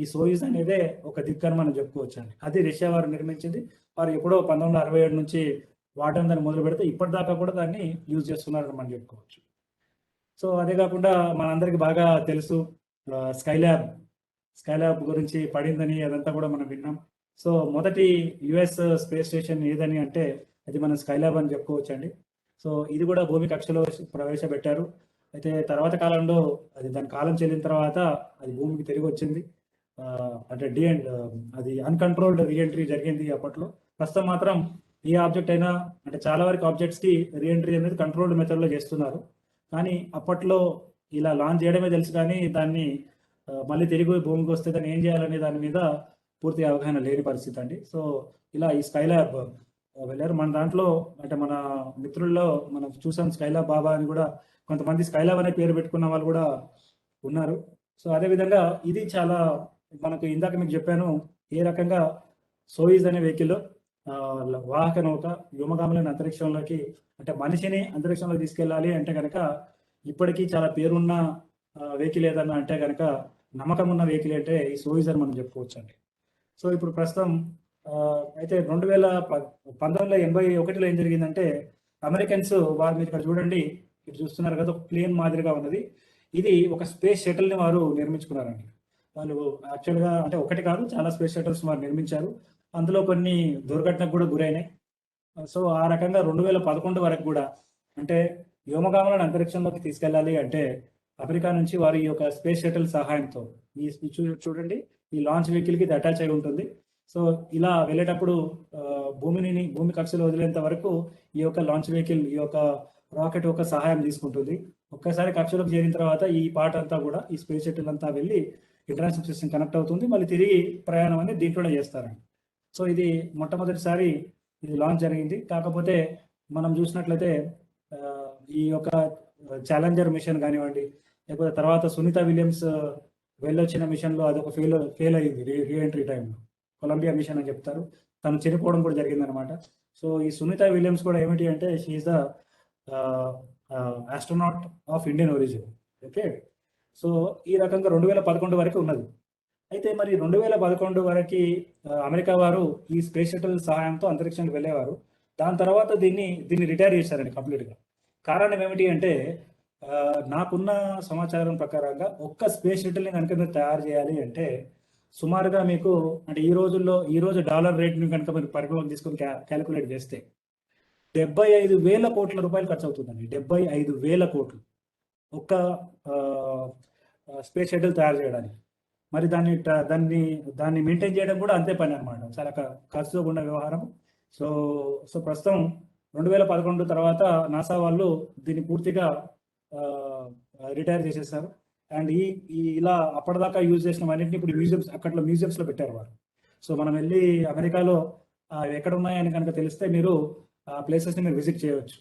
ఈ సోయిజ్ అనేదే ఒక దిక్కని మనం చెప్పుకోవచ్చు అండి. అది రష్యా వారు నిర్మించింది. వారు ఎప్పుడో 1967 నుంచి వాడడం దాన్ని మొదలు పెడితే ఇప్పటిదాకా కూడా దాన్ని యూజ్ చేస్తున్నారని మనం చెప్పుకోవచ్చు. సో అదే కాకుండా మనందరికి బాగా తెలుసు స్కైల్యాబ్ గురించి పడిందని అదంతా కూడా మనం విన్నాం. సో మొదటి యుఎస్ స్పేస్ స్టేషన్ ఏదని అంటే అది మన స్కైల్యాబ్ అని చెప్పుకోవచ్చు అండి. సో ఇది కూడా భూమి కక్షలో ప్రవేశపెట్టారు. అయితే తర్వాత కాలంలో దాని కాలం చెల్లిన తర్వాత అది భూమికి తిరిగి వచ్చింది. అంటే అది అన్కంట్రోల్డ్ రీఎంట్రీ జరిగింది అప్పట్లో. ప్రస్తుతం మాత్రం ఏ ఆబ్జెక్ట్ అయినా అంటే చాలా వరకు ఆబ్జెక్ట్స్ కి రీఎంట్రీ అనేది కంట్రోల్డ్ మెథడ్ లో చేస్తున్నారు. కానీ అప్పట్లో ఇలా లాంచ్ చేయడమే తెలుసు, కానీ దాన్ని మళ్ళీ తిరిగి భూమికి వస్తే దాన్ని ఏం చేయాలనే దాని మీద పూర్తి అవగాహన లేని పరిస్థితి అండి. సో ఇలా ఈ స్కైల్యాబ్ వెళ్ళారు. మన దాంట్లో అంటే మన మిత్రుల్లో మనం చూసాం స్కైల్యాబ్ బాబా అని కూడా కొంతమంది స్కైల్యాబ్ అనే పేరు పెట్టుకున్న వాళ్ళు కూడా ఉన్నారు. సో అదేవిధంగా ఇది చాలా మనకు ఇందాక మీకు చెప్పాను ఏ రకంగా సోయిజ్ అనే వెహికల్ వాహక నౌక వ్యోమగాములను అంతరిక్షంలోకి అంటే మనిషిని అంతరిక్షంలోకి తీసుకెళ్ళాలి అంటే కనుక ఇప్పటికీ చాలా పేరున్న వెహికల్ ఏదన్నా అంటే కనుక నమ్మకం ఉన్న వెహికల్ అంటే ఈ సోయిజ్ అని మనం చెప్పుకోవచ్చు అండి. సో ఇప్పుడు ప్రస్తుతం అయితే 1981లో ఏం జరిగిందంటే అమెరికన్స్ వారు మీరు ఇక్కడ చూడండి, ఇటు చూస్తున్నారు కదా, ఒక ప్లేన్ మాదిరిగా ఉన్నది. ఇది ఒక స్పేస్ షటిల్ని వారు నిర్మించుకున్నారండి. వాళ్ళు యాక్చువల్గా అంటే ఒకటి కాదు చాలా స్పేస్ షటిల్స్ వారు నిర్మించారు. అందులో కొన్ని దుర్ఘటనకు కూడా గురైనాయి. సో ఆ రకంగా 2011 వరకు కూడా అంటే వ్యోమగాములను అంతరిక్షంలోకి తీసుకెళ్ళాలి అంటే అమెరికా నుంచి వారి ఈ యొక్క స్పేస్ షటిల్ సహాయంతో చూడండి ఈ లాంచ్ వెహికల్ కి ఇది అటాచ్ అయి ఉంటుంది. సో ఇలా వెళ్ళేటప్పుడు భూమి కక్షలో వదిలేంత వరకు ఈ యొక్క లాంచ్ వెహికల్ ఈ యొక్క రాకెట్ యొక్క సహాయం తీసుకుంటుంది. ఒక్కసారి కక్షలోకి చేరిన తర్వాత ఈ పార్ట్ అంతా కూడా ఈ స్పేస్ షటిల్ అంతా వెళ్ళి ఇంటర్నేషనల్ సిస్టమ్ కనెక్ట్ అవుతుంది. మళ్ళీ తిరిగి ప్రయాణం అనేది దీంట్లోనే చేస్తారండి. సో ఇది మొట్టమొదటిసారి ఇది లాంచ్ జరిగింది. కాకపోతే మనం చూసినట్లయితే ఈ యొక్క ఛాలెంజర్ మిషన్ కానివ్వండి, లేకపోతే తర్వాత సునీత విలియమ్స్ వెళ్ళొచ్చిన మిషన్లో అదొక ఫెయిల్ అయ్యింది రీఎంట్రీ టైంలో. కొలంబియా మిషన్ అని చెప్తారు, తను చనిపోవడం కూడా జరిగిందనమాట. సో ఈ సునీత విలియమ్స్ కూడా ఏమిటి అంటే she's the astronaut of Indian origin. Okay, so ఈ రకంగా 2011 వరకు ఉన్నది. అయితే మరి 2011 వరకు అమెరికా వారు ఈ స్పేస్ షటిల్ సహాయంతో అంతరిక్షానికి వెళ్ళేవారు. దాని తర్వాత దీన్ని రిటైర్ చేశారండి కంప్లీట్గా. కారణం ఏమిటి అంటే నాకున్న సమాచారం ప్రకారంగా ఒక్క స్పేస్ షటిల్ని కనుక మీరు తయారు చేయాలి అంటే సుమారుగా మీకు అంటే ఈ రోజు డాలర్ రేట్ని కనుక మీరు పరిగణలోకి తీసుకొని క్యాలిక్యులేట్ చేస్తే 75,000 కోట్ల రూపాయలు ఖర్చు అవుతుందండి. 75,000 కోట్లు ఒక్క స్పేస్ షటిల్ తయారు చేయడానికి. మరి దాన్ని మెయింటైన్ చేయడం కూడా అంతే పని అనమాట, చాలా ఖర్చుతో ఉన్న వ్యవహారం. సో ప్రస్తుతం 2011 తర్వాత నాసా వాళ్ళు దీన్ని పూర్తిగా రిటైర్ చేసేసారు. అండ్ ఇలా అప్పటిదాకా యూజ్ చేసిన అన్నింటినీ ఇప్పుడు మ్యూజియంస్ లో పెట్టారు వారు. సో మనం వెళ్ళి అమెరికాలో ఎక్కడ ఉన్నాయని కనుక తెలిస్తే మీరు ఆ ప్లేసెస్ని మీరు విజిట్ చేయవచ్చు.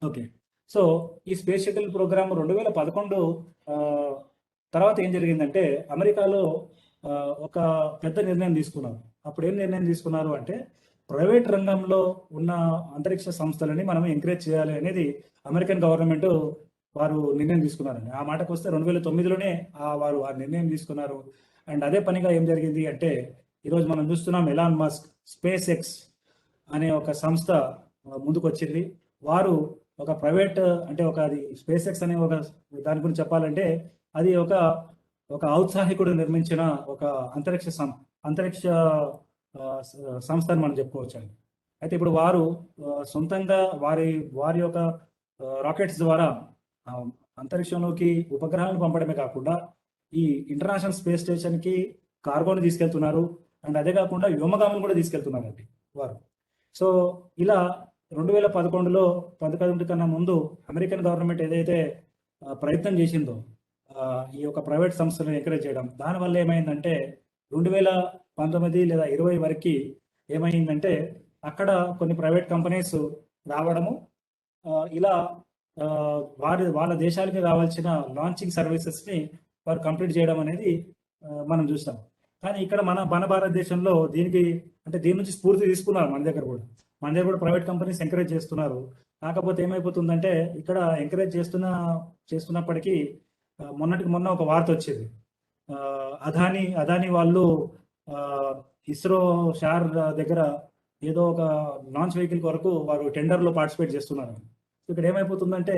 ఓకే, సో ఈ స్పేస్ షటిల్ ప్రోగ్రామ్ 2011 తర్వాత ఏం జరిగిందంటే అమెరికాలో ఒక పెద్ద నిర్ణయం తీసుకున్నారు. అప్పుడు ఏం నిర్ణయం తీసుకున్నారు అంటే ప్రైవేట్ రంగంలో ఉన్న అంతరిక్ష సంస్థలని మనం ఎంకరేజ్ చేయాలి అనేది అమెరికన్ గవర్నమెంట్ వారు నిర్ణయం తీసుకున్నారండి. ఆ మాటకు వస్తే 2009లోనే వారు ఆ నిర్ణయం తీసుకున్నారు. అండ్ అదే పనిగా ఏం జరిగింది అంటే ఈరోజు మనం చూస్తున్నాం ఎలాన్ మస్క్ స్పేస్ ఎక్స్ అనే ఒక సంస్థ ముందుకు వచ్చింది. వారు ఒక ప్రైవేట్ అంటే అది స్పేస్ ఎక్స్ అనే ఒక దాని గురించి చెప్పాలంటే అది ఒక ఔత్సాహికుడు నిర్మించిన ఒక అంతరిక్ష సంస్థ అని మనం చెప్పుకోవచ్చండి. అయితే ఇప్పుడు వారు సొంతంగా వారి యొక్క రాకెట్స్ ద్వారా అంతరిక్షంలోకి ఉపగ్రహాలను పంపడమే కాకుండా ఈ ఇంటర్నేషనల్ స్పేస్ స్టేషన్కి కార్గోను తీసుకెళ్తున్నారు. అండ్ అదే కాకుండా వ్యోమగాములు కూడా తీసుకెళ్తున్నారండి వారు. సో ఇలా 2011లో 11 కన్నా ముందు అమెరికన్ గవర్నమెంట్ ఏదైతే ప్రయత్నం చేసిందో ఈ యొక్క ప్రైవేట్ సంస్థలను ఎంకరేజ్ చేయడం, దానివల్ల ఏమైందంటే 2019 లేదా 20 వరకు ఏమైందంటే అక్కడ కొన్ని ప్రైవేట్ కంపెనీస్ రావడము, ఇలా వాళ్ళ దేశాలకి కావాల్సిన లాంచింగ్ సర్వీసెస్ని వారు కంప్లీట్ చేయడం అనేది మనం చూస్తాం. కానీ ఇక్కడ మన భారతదేశంలో దీని నుంచి స్ఫూర్తి తీసుకున్నారు. మన దగ్గర కూడా ప్రైవేట్ కంపెనీస్ ఎంకరేజ్ చేస్తున్నారు. కాకపోతే ఏమైపోతుందంటే ఇక్కడ ఎంకరేజ్ చేస్తున్నప్పటికీ మొన్నటికి మొన్న ఒక వార్త వచ్చింది. అదానీ వాళ్ళు ఇస్రో షార్ దగ్గర ఏదో ఒక లాంచ్ వెహికల్ కొరకు వారు టెండర్లో పార్టిసిపేట్ చేస్తున్నారు. ఇక్కడ ఏమైపోతుందంటే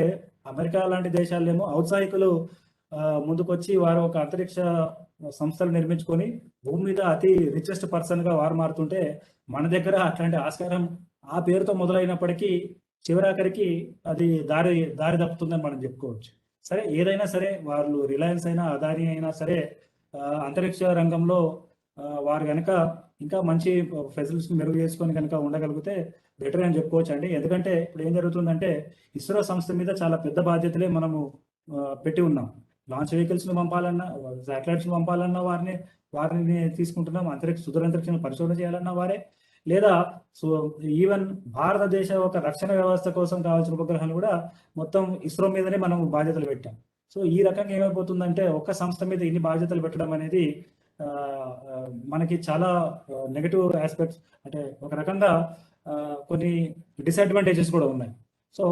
అమెరికా లాంటి దేశాలేమో ఔత్సాహికులు ముందుకొచ్చి వారు ఒక అంతరిక్ష సంస్థలు నిర్మించుకొని భూమి మీద అతి రిచెస్ట్ పర్సన్గా వారు మారుతుంటే మన దగ్గర అట్లాంటి ఆస్కారం ఆ పేరుతో మొదలైనప్పటికీ చివరాఖరికి అది దారి తప్పుతుందని మనం చెప్పుకోవచ్చు. సరే, ఏదైనా సరే వాళ్ళు రిలయన్స్ అయినా అదానీ అయినా సరే అంతరిక్ష రంగంలో వారు కనుక ఇంకా మంచి ఫెసిలిటీస్ని మెరుగు చేసుకొని కనుక ఉండగలిగితే బెటర్ అని చెప్పుకోవచ్చు అండి. ఎందుకంటే ఇప్పుడు ఏం జరుగుతుందంటే ఇస్రో సంస్థ మీద చాలా పెద్ద బాధ్యతలే మనము పెట్టి ఉన్నాం. లాంచ్ వెహికల్స్ని పంపాలన్నా, శాటిలైట్స్ని పంపాలన్నా వారిని తీసుకుంటున్నాం. సుదూరంతరిక్షణ పరిశోధన చేయాలన్నా వారే, లేదా ఈవెన్ భారతదేశ ఒక రక్షణ వ్యవస్థ కోసం కావాల్సిన ఉపగ్రహాలు కూడా మొత్తం ఇస్రో మీదనే మనం బాధ్యతలు పెట్టాం. సో ఈ రకంగా ఏమైపోతుందంటే ఒక్క సంస్థ మీద ఇన్ని బాధ్యతలు పెట్టడం అనేది మనకి చాలా నెగటివ్ ఆస్పెక్ట్స్, అంటే ఒక రకంగా కొన్ని డిసడ్వాంటేజెస్ కూడా ఉన్నాయి. సో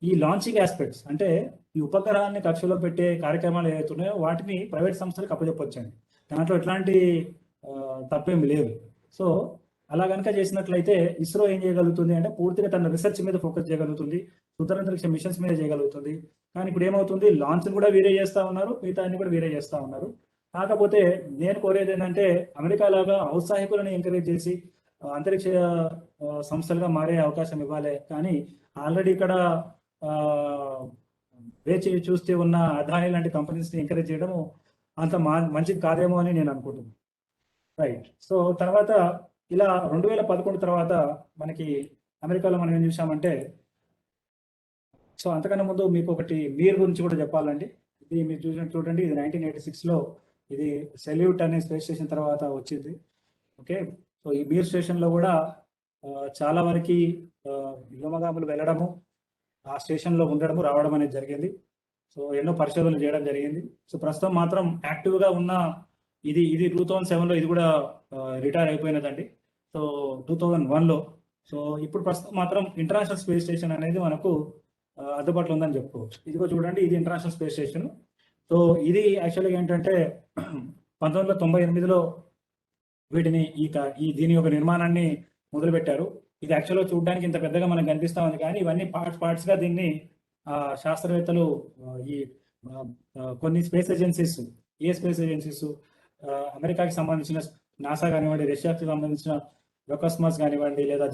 ఈ లాంచింగ్ ఆస్పెక్ట్స్, అంటే ఈ ఉపగ్రహాన్ని కక్షలో పెట్టే కార్యక్రమాలు ఏవైతున్నాయో వాటిని ప్రైవేట్ సంస్థలకు అప్పచెప్పొచ్చండి. దాంట్లో ఎట్లాంటి తప్పేమి లేదు. సో అలా కనుక చేసినట్లయితే ఇస్రో ఏం చేయగలుగుతుంది అంటే పూర్తిగా తన రీసెర్చ్ మీద ఫోకస్ చేయగలుగుతుంది, సుదూరంతరిక్ష మిషన్స్ మీద చేయగలుగుతుంది. కానీ ఇప్పుడు ఏమవుతుంది, లాంచ్ కూడా వీరే చేస్తూ ఉన్నారు, మిగతా అన్ని కూడా వీరే చేస్తూ ఉన్నారు. కాకపోతే నేను కోరేది ఏంటంటే అమెరికా లాగా ఔత్సాహికులను ఎంకరేజ్ చేసి అంతరిక్ష సంస్థలుగా మారే అవకాశం ఇవ్వాలి. కానీ ఆల్రెడీ ఇక్కడ వేచి చూస్తే ఉన్న అదానీ లాంటి కంపెనీస్ని ఎంకరేజ్ చేయడం అంత మంచిది కాదేమో అని నేను అనుకుంటున్నాను. రైట్. సో తర్వాత ఇలా 2011 తర్వాత మనకి అమెరికాలో మనం ఏం చూసామంటే, సో అంతకన్నా ముందు మీకు ఒకటి మీర్ గురించి కూడా చెప్పాలండి. ఇది మీరు చూడండి, ఇది 1986లో ఇది సెల్యూట్ అనే స్పేస్ స్టేషన్ తర్వాత వచ్చింది. ఓకే. సో ఈ మీర్ స్టేషన్లో కూడా చాలా వరకు వ్యోమగాములు వెళ్ళడము, ఆ స్టేషన్లో ఉండడము, రావడం అనేది జరిగింది. సో ఎన్నో పరిశోధనలు చేయడం జరిగింది. సో ప్రస్తుతం మాత్రం యాక్టివ్గా ఉన్న ఇది 2007లో ఇది కూడా రిటైర్ అయిపోయినదండి. సో 2001లో. సో ఇప్పుడు ప్రస్తుతం మాత్రం ఇంటర్నేషనల్ స్పేస్ స్టేషన్ అనేది మనకు అందుబాటులో ఉందని చెప్పుకోవచ్చు. ఇదిగో చూడండి, ఇది ఇంటర్నేషనల్ స్పేస్ స్టేషన్. సో ఇది యాక్చువల్గా ఏంటంటే 1998లో వీటిని దీని యొక్క నిర్మాణాన్ని మొదలుపెట్టారు. ఇది యాక్చువల్గా చూడడానికి ఇంత పెద్దగా మనకు కనిపిస్తా ఉంది, కానీ ఇవన్నీ పార్ట్స్గా దీన్ని శాస్త్రవేత్తలు ఈ కొన్ని స్పేస్ ఏజెన్సీస్, స్పేస్ ఏజెన్సీస్ అమెరికాకి సంబంధించిన నాసా కానివ్వండి, రష్యాకి సంబంధించిన రొకాస్మాస్ కానివ్వండి, లేదా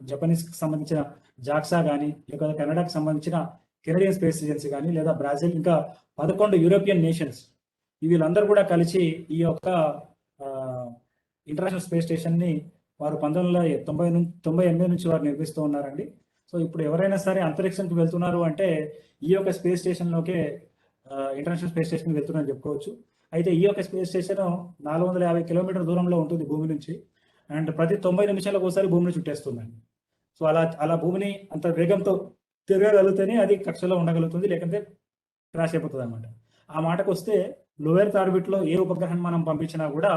జపనీస్కి సంబంధించిన జాక్సా కానీ, లేదా కెనడాకి సంబంధించిన కెనడియన్ స్పేస్ ఏజెన్సీ కానీ, లేదా బ్రాజిల్, ఇంకా 11 యూరోపియన్ నేషన్స్, వీళ్ళందరూ కూడా కలిసి ఈ యొక్క ఇంటర్నేషనల్ స్పేస్ స్టేషన్ని వారు 1998 నుంచి వారు నిర్మిస్తూ ఉన్నారండి. సో ఇప్పుడు ఎవరైనా సరే అంతరిక్షంకి వెళ్తున్నారు అంటే ఈ యొక్క స్పేస్ స్టేషన్లోకే ఇంటర్నేషనల్ స్పేస్ స్టేషన్కి వెళ్తున్నారని చెప్పుకోవచ్చు. అయితే ఈ యొక్క స్పేస్ స్టేషన్ 450 కిలోమీటర్ దూరంలో ఉంటుంది భూమి నుంచి, అండ్ ప్రతి 90 నిమిషాలకు ఒకసారి భూమిని చుట్టేస్తుందండి. సో అలా భూమిని అంత వేగంతో తిరగగలిగితేనే అది కక్షలో ఉండగలుగుతుంది, లేకపోతే క్రాష్ అయిపోతుంది అనమాట. ఆ మాటకు వస్తే లోయర్ ఆర్బిట్లో ఏ ఉపగ్రహాన్ని మనం పంపించినా కూడా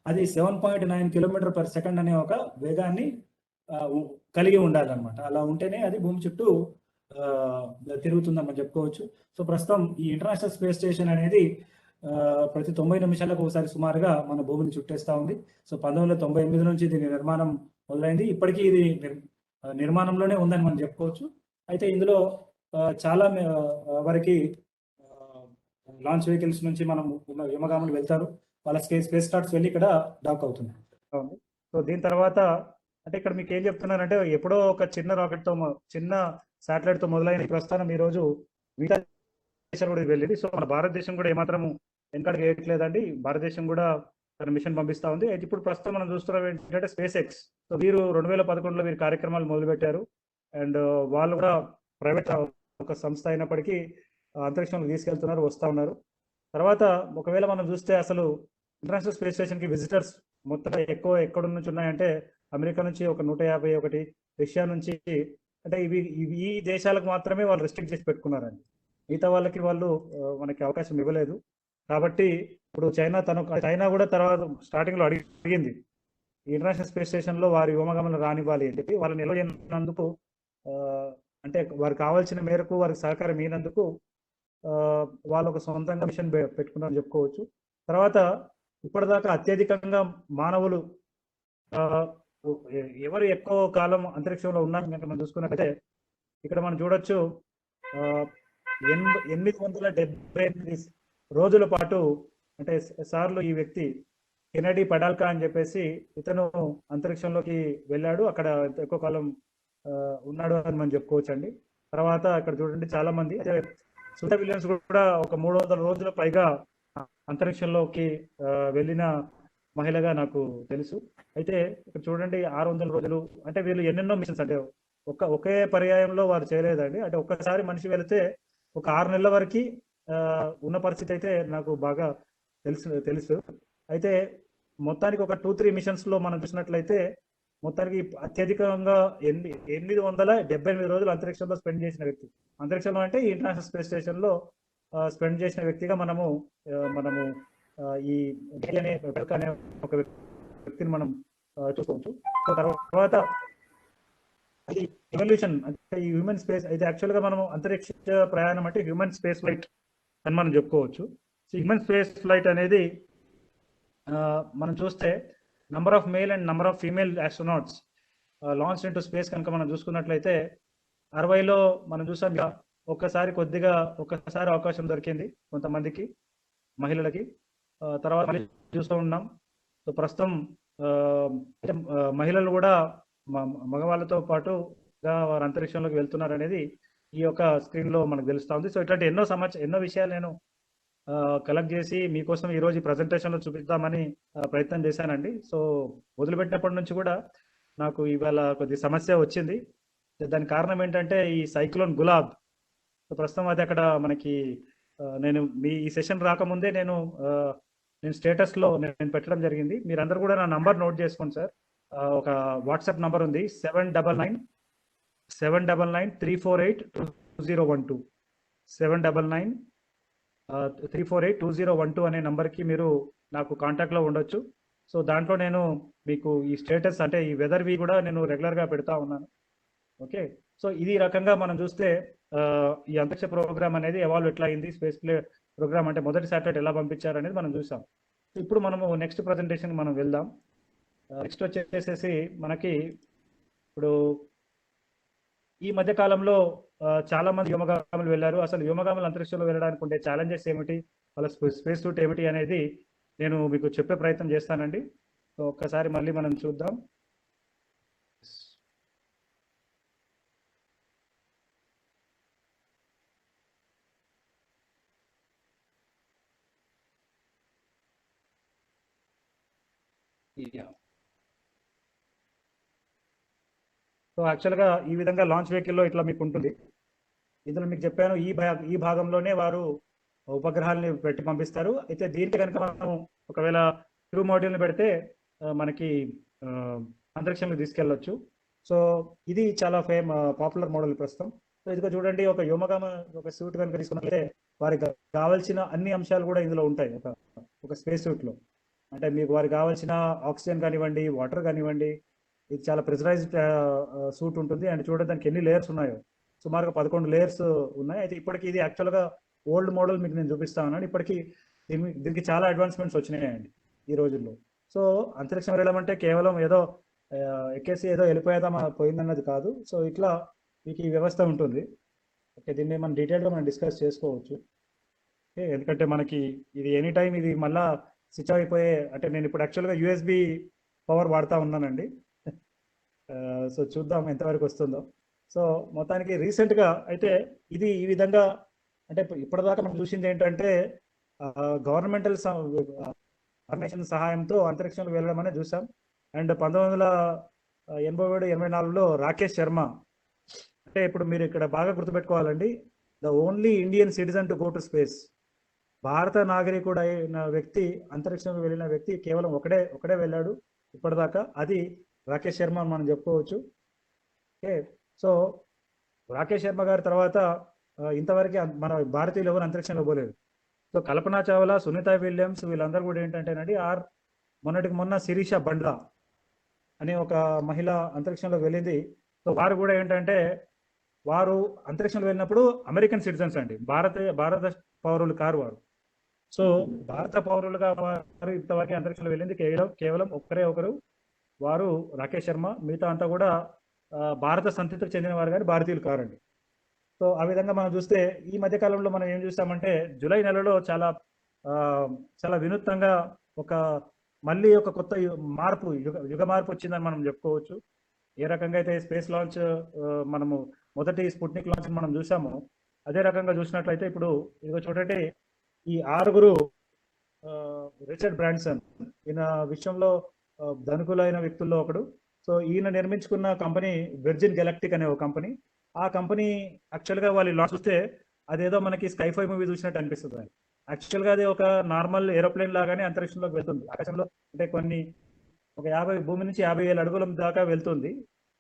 అది 7.9 కిలోమీటర్ పర్ సెకండ్ అనే ఒక వేగాన్ని కలిగి ఉండాలన్నమాట. అలా ఉంటేనే అది భూమి చుట్టూ తిరుగుతుందని మనం చెప్పుకోవచ్చు. సో ప్రస్తుతం ఈ ఇంటర్నేషనల్ స్పేస్ స్టేషన్ అనేది ప్రతి 90 నిమిషాలకు ఒకసారి సుమారుగా మన భూమిని చుట్టేస్తూ ఉంది. సో 1998 నుంచి దీని నిర్మాణం మొదలైంది. ఇప్పటికీ ఇది నిర్మాణంలోనే ఉందని మనం చెప్పుకోవచ్చు. అయితే ఇందులో చాలా వరకు లాంచ్ వెహికల్స్ నుంచి మనం వ్యోమగాములు వెళ్తారు, వాళ్ళ స్పేస్ స్టార్ట్స్ వెళ్ళి ఇక్కడ డాక్ అవుతున్నారు. సో దీని తర్వాత అంటే ఇక్కడ మీకు ఏం చెప్తున్నారంటే, ఎప్పుడో ఒక చిన్న రాకెట్తో, చిన్న శాటిలైట్తో మొదలైన ప్రస్థానం ఈరోజు మిగతా దేశాలు కూడా వెళ్ళింది. సో మన భారతదేశం కూడా ఏమాత్రము వెనకడుగు వేయట్లేదండి. భారతదేశం కూడా తన మిషన్ పంపిస్తా ఉంది. అయితే ఇప్పుడు ప్రస్తుతం మనం చూస్తున్నాం ఏంటంటే స్పేస్ ఎక్స్. సో వీరు 2011లో వీరు కార్యక్రమాలు మొదలుపెట్టారు. అండ్ వాళ్ళు కూడా ప్రైవేట్ ఒక సంస్థ అయినప్పటికీ అంతరిక్షంలో తీసుకెళ్తున్నారు, వస్తూ ఉన్నారు. తర్వాత ఒకవేళ మనం చూస్తే అసలు ఇంటర్నేషనల్ స్పేస్ స్టేషన్కి విజిటర్స్ మొత్తం ఎక్కువ ఎక్కడ నుంచి ఉన్నాయంటే అమెరికా నుంచి ఒక 151, రష్యా నుంచి, అంటే ఇవి ఈ దేశాలకు మాత్రమే వాళ్ళు రెస్ట్రిక్ట్ చేసి పెట్టుకున్నారండి. మిగతా వాళ్ళకి వాళ్ళు మనకి అవకాశం ఇవ్వలేదు. కాబట్టి ఇప్పుడు చైనా కూడా తర్వాత స్టార్టింగ్ లో అడిగింది ఇంటర్నేషనల్ స్పేస్ స్టేషన్ లో వారి వ్యోమగమనం రానివ్వాలి అని చెప్పి. వాళ్ళని నిలవనందుకు అంటే వారికి కావాల్సిన మేరకు వారికి సహకారం ఇవ్వనందుకు వాళ్ళు ఒక సొంతంగా మిషన్ పెట్టుకున్నారని చెప్పుకోవచ్చు. తర్వాత ఇప్పటిదాకా అత్యధికంగా మానవులు ఎవరు ఎక్కువ కాలం అంతరిక్షంలో ఉన్నారు కనుక మనం చూసుకున్నట్లయితే ఇక్కడ మనం చూడొచ్చు 878 రోజుల పాటు అంటే సార్లు ఈ వ్యక్తి కెనడీ పడాల్కా అని చెప్పేసి ఇతను అంతరిక్షంలోకి వెళ్ళాడు. అక్కడ ఎక్కువ కాలం ఉన్నాడు అని మనం చెప్పుకోవచ్చు అండి. తర్వాత ఇక్కడ చూడండి చాలా మంది, సునీతా విలియమ్స్ కూడా ఒక 300 రోజుల పైగా అంతరిక్షంలోకి వెళ్ళిన మహిళగా నాకు తెలుసు. అయితే ఇక్కడ చూడండి 600 రోజులు, అంటే వీళ్ళు ఎన్నెన్నో మిషన్స్, అంటే ఒకే పర్యాయంలో వారు చేయలేదండి. అంటే ఒక్కసారి మనిషి వెళితే ఒక 6 నెలల వరకు ఉన్న పరిస్థితి అయితే నాకు బాగా తెలుసు. అయితే మొత్తానికి ఒక 2-3 మిషన్స్ లో మనం చూసినట్లయితే మొత్తానికి అత్యధికంగా 878 రోజులు అంతరిక్షంలో స్పెండ్ చేసిన వ్యక్తి, అంతరిక్షంలో అంటే ఇంటర్నేషనల్ స్పేస్ స్టేషన్ లో స్పెండ్ చేసిన వ్యక్తిగా మనము ఈ అనే ఒక వ్యక్తిని మనం చూసుకోవచ్చు. తర్వాత అది ఎవల్యూషన్, అంటే ఈ హ్యూమన్ స్పేస్ అయితే యాక్చువల్గా మనం అంతరిక్ష ప్రయాణం అంటే హ్యూమన్ స్పేస్ ఫ్లైట్ అని మనం చెప్పుకోవచ్చు. సో హ్యూమన్ స్పేస్ ఫ్లైట్ అనేది మనం చూస్తే number of male and number of female astronauts launch into space కనుక మనం చూసుకున్నట్లయితే 60లో మనం చూసాం ఒక్కసారి అవకాశం దొరికింది కొంతమందికి మహిళలకి. తర్వాత చూస్తూ ఉన్నాం. సో ప్రస్తుతం మహిళలు కూడా మగవాళ్ళతో పాటుగా వారు అంతరిక్షంలోకి వెళ్తున్నారు అనేది ఈ యొక్క స్క్రీన్ లో మనకు తెలుస్తా ఉంది. సో ఇట్లాంటి ఎన్నో విషయాలు నేను కలెక్ట్ చేసి మీకోసం ఈ రోజు ప్రజెంటేషన్ లో చూపిద్దామని ప్రయత్నం చేశానండి. సో మొదలుపెట్టినప్పటి నుంచి కూడా నాకు ఇవాళ కొద్ది సమస్య వచ్చింది. దానికి కారణం ఏంటంటే ఈ సైక్లోన్ గులాబ్. సో ప్రస్తుతం అది అక్కడ మనకి నేను ఈ సెషన్ రాకముందే నేను స్టేటస్ లో నేను పెట్టడం జరిగింది. మీరందరూ కూడా నా నంబర్ నోట్ చేసుకోండి సార్. ఒక వాట్సాప్ నంబర్ ఉంది 799-348-2012 799-348-2012 అనే నంబర్కి మీరు నాకు కాంటాక్ట్లో ఉండొచ్చు. సో దాంట్లో నేను మీకు ఈ స్టేటస్ అంటే ఈ వెదర్వి కూడా నేను రెగ్యులర్గా పెడతా ఉన్నాను. ఓకే, సో ఇది రకంగా మనం చూస్తే ఈ అంతరిక్ష ప్రోగ్రామ్ అనేది ఎవాల్వ్ ఎట్లా అయింది, స్పేస్ ప్రోగ్రామ్ అంటే మొదటి శాటిలైట్ ఎలా పంపించారు అనేది మనం చూసాం. ఇప్పుడు మనము నెక్స్ట్ ప్రజెంటేషన్ మనం వెళ్దాం. నెక్స్ట్ వచ్చేసేసి మనకి ఇప్పుడు ఈ మధ్య కాలంలో చాలా మంది వ్యోమగాములు వెళ్ళారు. అసలు వ్యోమగాములు అంతరిక్షంలో వెళ్ళడానికి ఉండే ఛాలెంజెస్ ఏమిటి, వాళ్ళ స్పేస్ సూట్ ఏమిటి అనేది నేను మీకు చెప్పే ప్రయత్నం చేస్తానండి. సో ఒక్కసారి మళ్ళీ మనం చూద్దాం. సో యాక్చువల్గా ఈ విధంగా లాంచ్ వెహికల్లో ఇట్లా మీకు ఉంటుంది. ఇందులో మీకు చెప్పాను ఈ భాగంలోనే వారు ఉపగ్రహాలని పెట్టి పంపిస్తారు. అయితే దీనికి కనుక మనం ఒకవేళ క్రూ మాడ్యూల్ని పెడితే మనకి అంతరిక్షంలో తీసుకెళ్ళొచ్చు. సో ఇది చాలా పాపులర్ మోడల్ ప్రస్తుతం. సో ఇదిగో చూడండి, ఒక వ్యోమగామ ఒక సూట్ కనుక తీసుకున్నట్లయితే వారికి కావాల్సిన అన్ని అంశాలు కూడా ఇందులో ఉంటాయి ఒక స్పేస్ సూట్లో. అంటే మీకు వారికి కావాల్సిన ఆక్సిజన్ కానివ్వండి, వాటర్ కానివ్వండి, ఇది చాలా ప్రెషరైజ్డ్ సూట్ ఉంటుంది. అండ్ చూడండి దానికి ఎన్ని లేయర్స్ ఉన్నాయో, సుమారుగా 11 లేయర్స్ ఉన్నాయి. అయితే ఇప్పటికి ఇది యాక్చువల్గా ఓల్డ్ మోడల్ మీకు నేను చూపిస్తా ఉన్నాను. ఇప్పటికీ దీనికి చాలా అడ్వాన్స్మెంట్స్ వచ్చినాయండి ఈ రోజుల్లో. సో అంతరిక్షం వెళ్ళడం అంటే కేవలం ఏదో ఎక్కేసి ఏదో వెళ్ళిపోయేదా పోయిందన్నది కాదు. సో ఇట్లా మీకు ఈ వ్యవస్థ ఉంటుంది. ఓకే, దీన్ని మనం డీటెయిల్గా మనం డిస్కస్ చేసుకోవచ్చు. ఓకే, ఎందుకంటే మనకి ఇది ఎనీ టైం ఇది మళ్ళా స్విచ్ అయిపోయే, అంటే నేను ఇప్పుడు యాక్చువల్గా యూఎస్బి పవర్ వాడుతూ ఉన్నానండి. సో చూద్దాం ఎంతవరకు వస్తుందో. సో మొత్తానికి రీసెంట్గా అయితే ఇది ఈ విధంగా అంటే ఇప్పటిదాకా మనం చూసింది ఏంటంటే గవర్నమెంటల్ ఆర్గనైజేషన్ సహాయంతో అంతరిక్షంలో వెళ్ళడం అనేది చూసాం. అండ్ 1987-84లో రాకేష్ శర్మ, అంటే ఇప్పుడు మీరు ఇక్కడ బాగా గుర్తుపెట్టుకోవాలండి, the only Indian citizen to go to space. భారత నాగరికుడు అయిన వ్యక్తి, అంతరిక్షంలో వెళ్ళిన వ్యక్తి కేవలం ఒకడే వెళ్ళాడు ఇప్పటిదాకా, అది రాకేష్ శర్మ అని మనం చెప్పుకోవచ్చు. ఓకే, సో రాకేష్ శర్మ గారి తర్వాత ఇంతవరకు మన భారతీయులు ఎవరు అంతరిక్షంలో పోలేదు. సో కల్పనా చావ్లా, సునీత విలియమ్స్ వీళ్ళందరూ కూడా ఏంటంటేనండి మొన్నటికి మొన్న శిరీష బండ్లా అనే ఒక మహిళ అంతరిక్షంలోకి వెళ్ళింది. సో వారు కూడా ఏంటంటే వారు అంతరిక్షంలో వెళ్ళినప్పుడు అమెరికన్ సిటిజన్స్ అండి, భారత పౌరులు కారు వారు. సో భారత పౌరులుగా వారు ఇంతవరకు అంతరిక్షంలో వెళ్ళింది కేవలం ఒకరు, వారు రాకేష్ శర్మ. మిగతా అంతా కూడా భారత సంతతికి చెందిన వారు కానీ భారతీయులు కారండి. సో ఆ విధంగా మనం చూస్తే ఈ మధ్య కాలంలో మనం ఏం చూస్తామంటే జూలై నెలలో చాలా వినూత్నంగా మళ్ళీ ఒక కొత్త యుగ మార్పు వచ్చిందని మనం చెప్పుకోవచ్చు. ఏ రకంగా అయితే స్పేస్ లాంచ్ మనము మొదటి స్పుట్నిక్ లాంచ్ మనం చూసామో, అదే రకంగా చూసినట్లయితే ఇప్పుడు ఇదిగో చూడండి, ఈ 6 రిచర్డ్ బ్రాన్సన్, ఈయన విషయంలో ధనికులైన వ్యక్తుల్లో ఒకడు. సో ఈయన నిర్మించుకున్న కంపెనీ విర్జిన్ గెలాక్టిక్ అనే ఒక కంపెనీ. ఆ కంపెనీ యాక్చువల్గా వాళ్ళు లాంచ్ చూస్తే అదేదో మనకి స్కై-ఫై మూవీ చూసినట్టు అనిపిస్తుంది. యాక్చువల్గా అది ఒక నార్మల్ ఏరోప్లేన్ లాగానే అంతరిక్షంలోకి వెళ్తుంది ఆకాశంలో. అంటే భూమి నుంచి 50,000 అడుగుల దాకా వెళ్తుంది.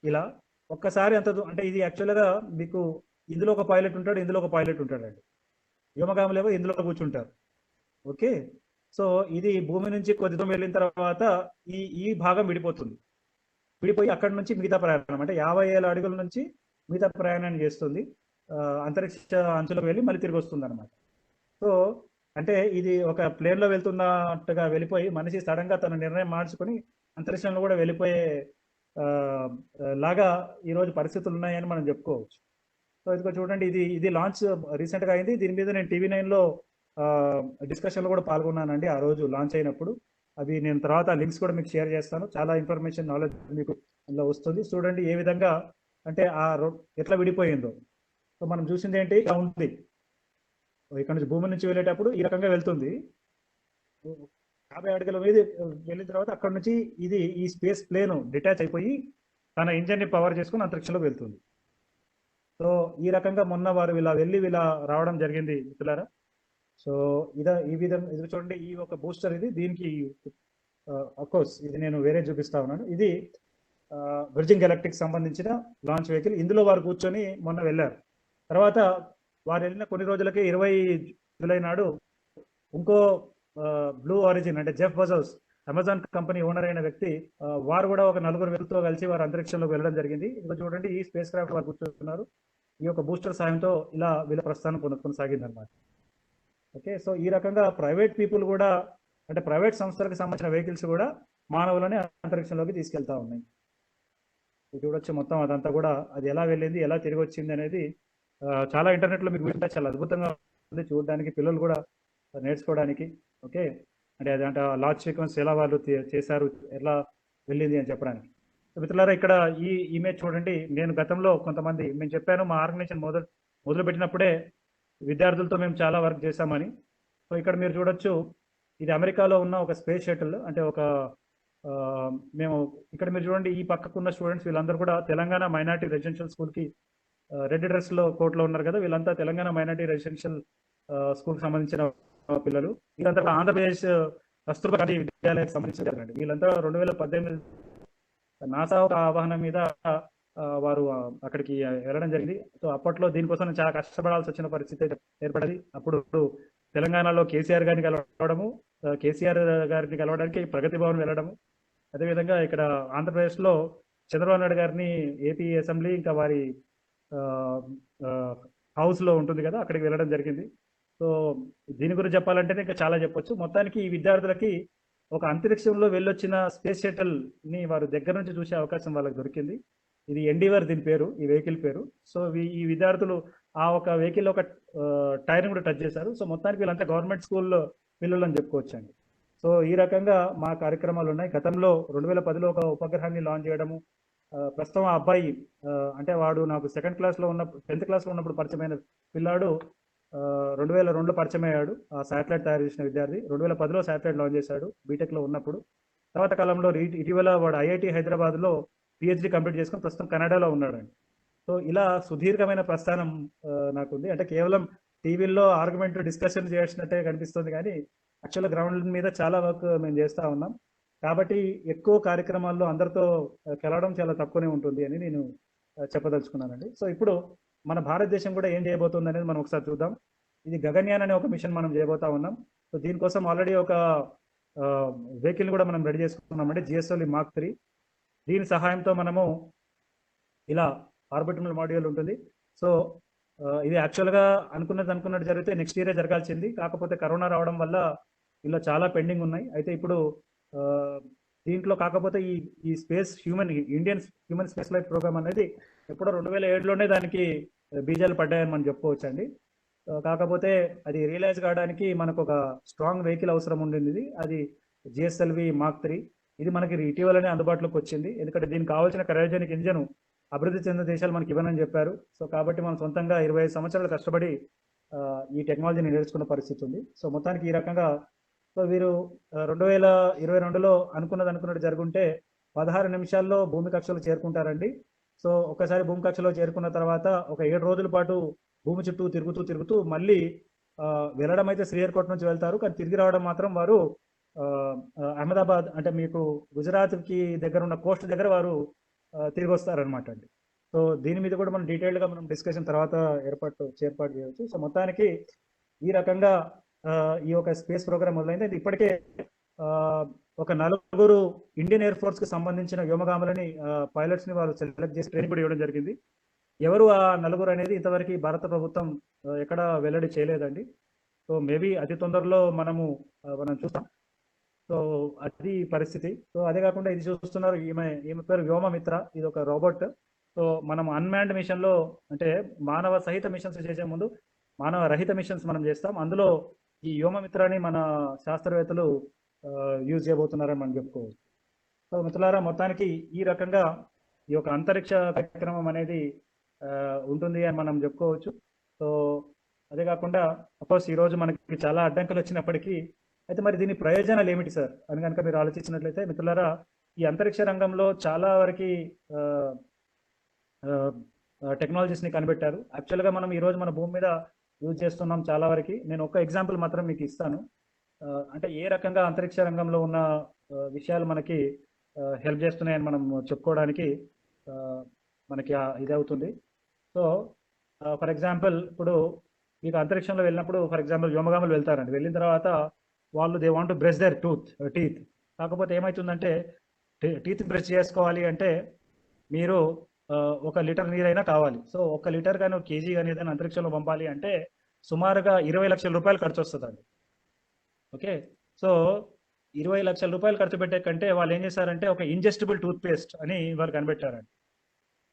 ఇలా ఒక్కసారి అంటే ఇది యాక్చువల్గా మీకు ఇందులో ఒక పైలట్ ఉంటాడు, ఇందులో ఒక పైలట్ ఉంటాడండి. వ్యోమగాములేమో ఇందులో కూర్చుంటారు. ఓకే, సో ఇది భూమి నుంచి కొద్ది దూరం వెళ్ళిన తర్వాత ఈ భాగం విడిపోయి అక్కడి నుంచి మిగతా ప్రయాణం, అంటే 50,000 అడుగుల నుంచి మిగతా ప్రయాణాన్ని చేస్తుంది. అంతరిక్ష అంచులకు వెళ్ళి మళ్ళీ తిరిగి వస్తుంది అనమాట. సో అంటే ఇది ఒక ప్లేన్లో వెళ్తున్నట్టుగా వెళ్ళిపోయి మనిషి సడన్గా తన నిర్ణయం మార్చుకొని అంతరిక్షంలో కూడా వెళ్ళిపోయే లాగా ఈరోజు పరిస్థితులు ఉన్నాయని మనం చెప్పుకోవచ్చు. సో ఇదిగో చూడండి, ఇది లాంచ్ రీసెంట్గా అయింది. దీని మీద నేను TV9లో డిస్కషన్లో కూడా పాల్గొన్నానండి ఆ రోజు లాంచ్ అయినప్పుడు. అవి నేను తర్వాత లింక్స్ కూడా మీకు షేర్ చేస్తాను. చాలా ఇన్ఫర్మేషన్, నాలెడ్జ్ మీకు అందులో వస్తుంది. చూడండి ఏ విధంగా అంటే ఎట్లా విడిపోయిందో. సో మనం చూసింది ఏంటి, ఇలా ఉంది, ఇక్కడ నుంచి భూమి నుంచి వెళ్ళేటప్పుడు ఈ రకంగా వెళ్తుంది. 50 అడుగుల మీద వెళ్ళిన తర్వాత అక్కడ నుంచి ఈ స్పేస్ ప్లేన్ డిటాచ్ అయిపోయి తన ఇంజన్ ని పవర్ చేసుకుని అంతరిక్షంలోకి వెళ్తుంది. సో ఈ రకంగా మొన్న వారు ఇలా రావడం జరిగింది మిత్రులారా. సో ఈ విధంగా ఇది చూడండి, ఈ ఒక బూస్టర్ దీనికి అఫ్కోర్స్ ఇది నేను వేరే చూపిస్తా ఉన్నాను. ఇది విర్జిన్ గెలాక్టిక్ సంబంధించిన లాంచ్ వెహికల్. ఇందులో వారు కూర్చొని మొన్న వెళ్ళారు. తర్వాత వారు వెళ్ళిన కొన్ని రోజులకే 20 జూలై నాడు ఇంకో బ్లూ ఆరిజిన్, అంటే Jeff Bezos, Amazon company owner అయిన వ్యక్తి, వారు కూడా ఒక 4 వ్యక్తులతో కలిసి వారు అంతరిక్షంలోకి వెళ్ళడం జరిగింది. ఇంకా చూడండి, ఈ స్పేస్ క్రాఫ్ట్ వారు కూర్చొస్తున్నారు. ఈ యొక్క బూస్టర్ సాయంతో వీళ్ళ ప్రస్థానం కొనసాగింది అనమాట. ఓకే, సో ఈ రకంగా ప్రైవేట్ పీపుల్ కూడా, అంటే ప్రైవేట్ సంస్థలకు సంబంధించిన వెహికల్స్ కూడా మానవులని అంతరిక్షంలోకి తీసుకెళ్తా ఉన్నాయి. చూడొచ్చు మొత్తం అదంతా కూడా అది ఎలా వెళ్ళింది, ఎలా తిరిగి వచ్చింది అనేది చాలా ఇంటర్నెట్లో మీకు వీడియో చాలా అద్భుతంగా ఉంది చూడడానికి, పిల్లలు కూడా నేర్చుకోవడానికి. ఓకే, అంటే లాంచ్ సీక్వెన్స్ ఎలా వాళ్ళు చేశారు, ఎలా వెళ్ళింది అని చెప్పడానికి. మిత్రులారా, ఇక్కడ ఈ ఇమేజ్ చూడండి. నేను గతంలో మేము చెప్పాను, మా ఆర్గనైజేషన్ మొదలు పెట్టినప్పుడే విద్యార్థులతో మేము చాలా వర్క్ చేశామని. సో ఇక్కడ మీరు చూడొచ్చు, ఇది అమెరికాలో ఉన్న ఒక స్పేస్ షటిల్. అంటే మేము ఇక్కడ మీరు చూడండి, ఈ పక్కకున్న స్టూడెంట్స్ వీళ్ళందరూ కూడా తెలంగాణ మైనార్టీ రెసిడెన్షియల్ స్కూల్కి రెడ్ డ్రెస్లో కోర్టులో ఉన్నారు కదా, వీళ్ళంతా తెలంగాణ మైనార్టీ రెసిడెన్షియల్ స్కూల్కి సంబంధించిన పిల్లలు. వీళ్ళంతా ఆంధ్రప్రదేశ్ కస్తూర్బా గాంధీ విద్యాలయానికి సంబంధించిన వీళ్ళంతా 2018 నాసా ఒక ఆహ్వానం మీద వారు అక్కడికి వెళ్ళడం జరిగింది. సో అప్పట్లో దీనికోసం చాలా కష్టపడాల్సి వచ్చిన పరిస్థితి ఏర్పడింది. అప్పుడు తెలంగాణలో కేసీఆర్ గారిని కలవడానికి ప్రగతి భవన్ వెళ్ళడము, అదేవిధంగా ఇక్కడ ఆంధ్రప్రదేశ్లో చంద్రబాబు నాయుడు గారిని ఏపీ అసెంబ్లీ ఇంకా వారి హౌస్లో ఉంటుంది కదా, అక్కడికి వెళ్ళడం జరిగింది. సో దీని గురించి చెప్పాలంటేనే ఇంకా చాలా చెప్పొచ్చు. మొత్తానికి ఈ విద్యార్థులకి ఒక అంతరిక్షంలో వెళ్ళొచ్చిన స్పేస్ షటిల్ని వారు దగ్గర నుంచి చూసే అవకాశం వాళ్ళకి దొరికింది. ఇది ఎండీవర్, దీని పేరు, ఈ వెహికల్ పేరు. సో ఈ విద్యార్థులు ఆ ఒక వెహికల్ ఒక టైర్ని కూడా టచ్ చేశారు. సో మొత్తానికి వీళ్ళంతా గవర్నమెంట్ స్కూల్లో పిల్లలు అని చెప్పుకోవచ్చండి. సో ఈ రకంగా మా కార్యక్రమాలు ఉన్నాయి. గతంలో 2010లో ఒక ఉపగ్రహాన్ని లాంచ్ చేయడము. ప్రస్తుతం ఆ అబ్బాయి, అంటే వాడు నాకు 10th క్లాస్లో ఉన్నప్పుడు పరిచయమైన పిల్లాడు 2002లో పరిచయం అయ్యాడు. ఆ శాటిలైట్ తయారు చేసిన విద్యార్థి 2010లో శాటిలైట్ లాంచ్ చేశాడు బీటెక్లో ఉన్నప్పుడు. తర్వాత కాలంలో ఇటీవల వాడు ఐఐటి హైదరాబాద్లో పిహెచ్డి కంప్లీట్ చేసుకుని ప్రస్తుతం కెనడాలో ఉన్నాడండి. సో ఇలా సుదీర్ఘమైన ప్రస్థానం నాకుంది. అంటే కేవలం టీవీల్లో ఆర్గ్యుమెంట్ డిస్కషన్ చేసినట్టే కనిపిస్తుంది కానీ యాక్చువల్గా గ్రౌండ్ మీద చాలా వర్క్ మేము చేస్తూ ఉన్నాం. కాబట్టి ఎక్కువ కార్యక్రమాల్లో అందరితో కలవడం చాలా తక్కువనే ఉంటుంది అని నేను చెప్పదలుచుకున్నానండి. సో ఇప్పుడు మన భారతదేశం కూడా ఏం చేయబోతుంది అనేది మనం ఒకసారి చూద్దాం. ఇది గగన్యాన్ అనే ఒక మిషన్ మనం చేయబోతా ఉన్నాం. సో దీనికోసం ఆల్రెడీ ఒక వెహికల్ కూడా మనం రెడీ చేసుకున్నామండి, జిఎస్ఎల్వి మార్క్ 3. దీని సహాయంతో మనము ఇలా ఆర్బిటల్ మాడ్యూల్ ఉంటుంది. సో ఇది యాక్చువల్గా అనుకున్నట్టు జరిగితే నెక్స్ట్ ఇయరే జరగాల్సింది. కాకపోతే కరోనా రావడం వల్ల ఇలా చాలా పెండింగ్ ఉన్నాయి. అయితే ఇప్పుడు దీంట్లో కాకపోతే ఈ space Indian human space flight program అనేది ఎప్పుడో 2007లోనే దానికి బీజాలు పడ్డాయని మనం చెప్పుకోవచ్చండి. కాకపోతే అది రియలైజ్ కావడానికి మనకు ఒక స్ట్రాంగ్ వెహికల్ అవసరం ఉండింది. అది జిఎస్ఎల్వి మార్క్ 3. ఇది మనకి ఇటీవలనే అందుబాటులోకి వచ్చింది. ఎందుకంటే దీనికి కావాల్సిన క్రయోజనిక్ ఇంజన్ అభివృద్ధి చెందిన దేశాలు మనకి ఇవ్వనని చెప్పారు. సో కాబట్టి మనం సొంతంగా 25 సంవత్సరాలు కష్టపడి ఈ టెక్నాలజీని నేర్చుకున్న పరిస్థితి ఉంది. సో మొత్తానికి ఈ రకంగా సో వీరు 2022లో అనుకున్నట్టు జరుగుంటే 16 నిమిషాల్లో భూమి కక్షలో చేరుకుంటారండి. సో ఒకసారి భూమి కక్షలో చేరుకున్న తర్వాత ఒక 7 రోజుల పాటు భూమి చుట్టూ తిరుగుతూ మళ్ళీ వెళ్ళడం అయితే శ్రీహరికోట నుంచి వెళ్తారు. కానీ తిరిగి రావడం మాత్రం వారు అహ్మదాబాద్ అంటే మీకు గుజరాత్కి దగ్గర ఉన్న కోస్ట్ దగ్గర వారు తిరిగి వస్తారనమాట అండి. సో దీని మీద కూడా మనం డీటెయిల్డ్గా మనం డిస్కషన్ తర్వాత ఏర్పాటు చేయవచ్చు. సో మొత్తానికి ఈ రకంగా ఈ యొక్క స్పేస్ ప్రోగ్రామ్ మొదలైంది. ఇది ఇప్పటికే ఒక 4 ఇండియన్ ఎయిర్ ఫోర్స్ కి సంబంధించిన వ్యోమగాములని పైలట్స్ ని వాళ్ళు సెలెక్ట్ చేసి ట్రైనింగ్ కూడా ఇవ్వడం జరిగింది. ఎవరు ఆ 4 అనేది ఇంతవరకు భారత ప్రభుత్వం ఎక్కడ వెల్లడి చేయలేదండి. సో మేబీ అతి తొందరలో మనం చూస్తాం. సో అది పరిస్థితి. సో అదే కాకుండా ఇది చూస్తున్నారు, ఈమె పేరు వ్యోమమిత్ర. ఇది ఒక రోబోట్. సో మనం అన్మాన్డ్ మిషన్ లో అంటే మానవ సహిత మిషన్స్ చేసే ముందు మానవ రహిత మిషన్స్ మనం చేస్తాం. అందులో ఈ వ్యోమమిత్రాన్ని మన శాస్త్రవేత్తలు యూజ్ చేయబోతున్నారని మనం చెప్పుకోవచ్చు. సో మిత్రులారా, మొత్తానికి ఈ రకంగా ఈ యొక్క అంతరిక్ష కార్యక్రమం అనేది ఉంటుంది అని మనం చెప్పుకోవచ్చు. సో అదే కాకుండా అఫ్కోర్స్ ఈరోజు మనకి చాలా అడ్డంకులు వచ్చినప్పటికీ అయితే మరి దీని ప్రయోజనాలు ఏమిటి సార్ అని కనుక మీరు ఆలోచించినట్లయితే మిత్రులారా, ఈ అంతరిక్ష రంగంలో చాలా వరకు టెక్నాలజీస్ని కనిపెట్టారు. యాక్చువల్గా మనం ఈరోజు మన భూమి మీద యూజ్ చేస్తున్నాం చాలా వరకు. నేను ఒక ఎగ్జాంపుల్ మాత్రం మీకు ఇస్తాను. అంటే ఏ రకంగా అంతరిక్ష రంగంలో ఉన్న విషయాలు మనకి హెల్ప్ చేస్తున్నాయని మనం చెప్పుకోవడానికి మనకి ఇది అవుతుంది. సో ఫర్ ఎగ్జాంపుల్ ఇప్పుడు మీకు అంతరిక్షంలో వెళ్ళినప్పుడు ఫర్ ఎగ్జాంపుల్ వ్యోమగాములు వెళ్తారండి. వెళ్ళిన తర్వాత వాళ్ళు they want to brush their teeth. కాకపోతే ఏమవుతుందంటే టీత్ బ్రష్ చేసుకోవాలి అంటే మీరు 1 లీటర్ నీరైనా కావాలి. సో 1 లీటర్ కానీ 1 కేజీ కానీ ఏదైనా అంతరిక్షంలో పంపాలి అంటే సుమారుగా 20 లక్షల రూపాయలు ఖర్చు వస్తుందండి. ఓకే, సో 20 లక్షల రూపాయలు ఖర్చు పెట్టే కంటే వాళ్ళు ఏం చేశారంటే ఒక ఇంజెస్టిబుల్ టూత్ పేస్ట్ అని వాళ్ళు కనిపెట్టారండి.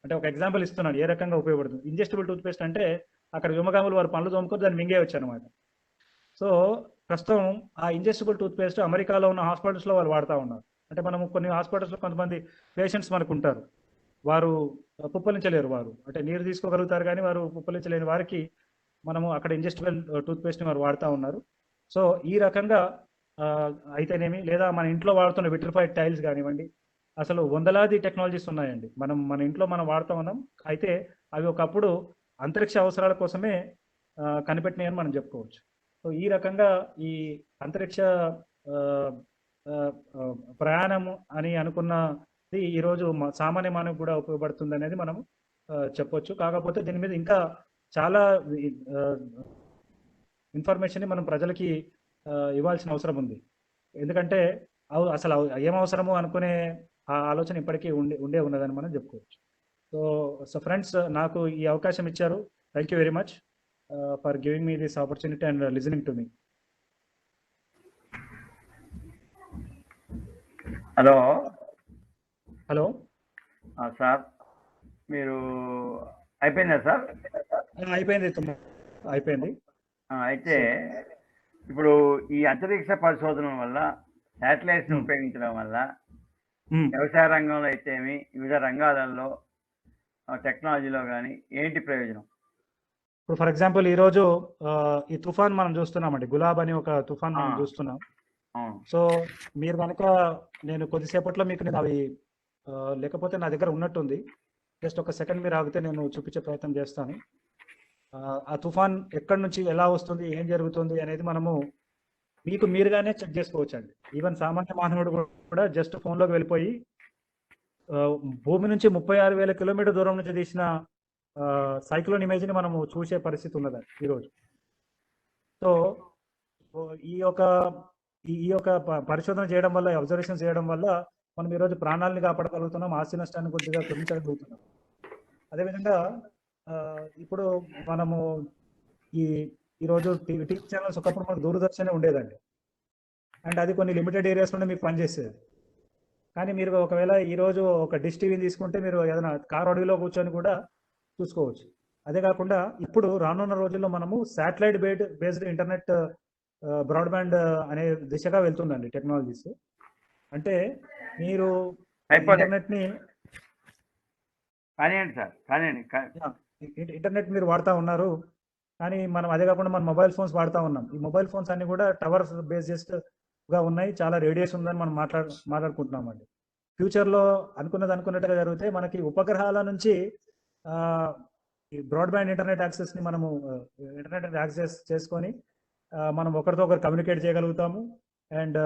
అంటే ఒక ఎగ్జాంపుల్ ఇస్తున్నాను ఏ రకంగా ఉపయోగపడుతుంది. ఇంజెస్టిబుల్ టూత్ పేస్ట్ అంటే అక్కడ వ్యోమగాములు వారు పనులు తోముకొని దాన్ని మింగేయచ్చు అనమాట. సో ప్రస్తుతం ఆ ఇంజెస్టిబుల్ టూత్ పేస్ట్ అమెరికాలో ఉన్న హాస్పిటల్స్లో వాళ్ళు వాడుతూ ఉన్నారు. అంటే మనం కొన్ని హాస్పిటల్స్లో కొంతమంది పేషెంట్స్ మనకు ఉంటారు, వారు పుప్పలించలేరు. వారు అంటే నీరు తీసుకోగలుగుతారు కానీ వారు పుప్పలించలేని వారికి మనము అక్కడ ఇంజెస్టిబుల్ టూత్ పేస్ట్ని వారు వాడుతూ ఉన్నారు. సో ఈ రకంగా అయితేనేమి లేదా మన ఇంట్లో వాడుతున్న విట్రిఫైడ్ టైల్స్ కానివ్వండి, అసలు వందలాది టెక్నాలజీస్ ఉన్నాయండి మన ఇంట్లో మనం వాడుతూ ఉన్నాం. అయితే అవి ఒకప్పుడు అంతరిక్ష అవసరాల కోసమే కనిపెట్టినాయని మనం చెప్పుకోవచ్చు. సో ఈ రకంగా ఈ అంతరిక్ష ప్రయాణం అని అనుకున్నది ఈరోజు సామాన్య మానవుకు కూడా ఉపయోగపడుతుంది అనేది మనం చెప్పొచ్చు. కాకపోతే దీని మీద ఇంకా చాలా ఇన్ఫర్మేషన్ మనం ప్రజలకి ఇవ్వాల్సిన అవసరం ఉంది. ఎందుకంటే అసలు ఏం అవసరము అనుకునే ఆ ఆలోచన ఇప్పటికీ ఉన్నదని మనం చెప్పుకోవచ్చు. సో ఫ్రెండ్స్, నాకు ఈ అవకాశం ఇచ్చారు. Thank you very much for giving me this opportunity and listening to me. Hello sir, మీరు అయిపోయిందా సార్? అయిపోయింది. అయితే ఇప్పుడు ఈ అంతరిక్ష పరిశోధన వల్ల శాటిలైట్స్ ఉపయోగించడం వల్ల వ్యవసాయ రంగంలో అయితేమి వివిధ రంగాలలో టెక్నాలజీలో కానీ ఏంటి ప్రయోజనం? ఇప్పుడు ఫర్ ఎగ్జాంపుల్ ఈ రోజు ఈ తుఫాన్ మనం చూస్తున్నామండి, గులాబ్ అని ఒక తుఫాన్ మనం చూస్తున్నాం. అవును. సో మీరు కనుక, నేను కొద్దిసేపట్లో మీకు నేను అవి లేకపోతే నా దగ్గర ఉన్నట్టుంది, జస్ట్ ఒక సెకండ్ మీరు ఆగితే నేను చూపించే ప్రయత్నం చేస్తాను. ఆ తుఫాన్ ఎక్కడి నుంచి ఎలా వస్తుంది, ఏం జరుగుతుంది అనేది మనము మీకు మీరుగానే చెక్ చేసుకోవచ్చు అండి. ఈవెన్ సామాన్య మానవుడు కూడా జస్ట్ ఫోన్లోకి వెళ్ళిపోయి భూమి నుంచి 36,000 కిలోమీటర్ దూరం నుంచి తీసిన సైక్లోన్ ఇమేజ్ని మనము చూసే పరిస్థితి ఉన్నదండి ఈరోజు. సో ఈ యొక్క పరిశోధన చేయడం వల్ల, అబ్జర్వేషన్ చేయడం వల్ల మనం ఈరోజు ప్రాణాలని కాపాడగలుగుతున్నాం, ఆస్తి నష్టాన్ని కొద్దిగా కుదించగలుగుతున్నాం. అదేవిధంగా ఇప్పుడు మనము ఈరోజు టీవీ ఛానల్స్ ఒకప్పుడు మనకు దూరదర్శనే ఉండేదండి, అండ్ అది కొన్ని లిమిటెడ్ ఏరియాస్లోనే మీకు పనిచేసేది. కానీ మీరు ఒకవేళ ఈరోజు ఒక డిష్ టీవీని తీసుకుంటే మీరు ఏదైనా కార్ అడవిలో కూర్చొని కూడా చూసుకోవచ్చు. అదే కాకుండా ఇప్పుడు రానున్న రోజుల్లో మనము శాటిలైట్ బేస్డ్ ఇంటర్నెట్ బ్రాడ్బ్యాండ్ అనే దిశగా వెళ్తుందండి టెక్నాలజీస్. అంటే మీరు ఇంటర్నెట్ని ఇంటర్నెట్ మీరు వాడుతూ ఉన్నారు, కానీ మనం అదే కాకుండా మన మొబైల్ ఫోన్స్ వాడుతూ ఉన్నాం. ఈ మొబైల్ ఫోన్స్ అన్ని కూడా టవర్స్ బేస్డ్గా ఉన్నాయి, చాలా రేడియేషన్ ఉందని మనం మాట్లాడుకుంటున్నామండి. ఫ్యూచర్లో అనుకున్నట్టుగా జరిగితే మనకి ఉపగ్రహాల నుంచి ఈ బ్రాడ్బ్యాండ్ ఇంటర్నెట్ యాక్సెస్ని మనము ఇంటర్నెట్ యాక్సెస్ చేసుకొని మనం ఒకరితో ఒకరు కమ్యూనికేట్ చేయగలుగుతాము అండ్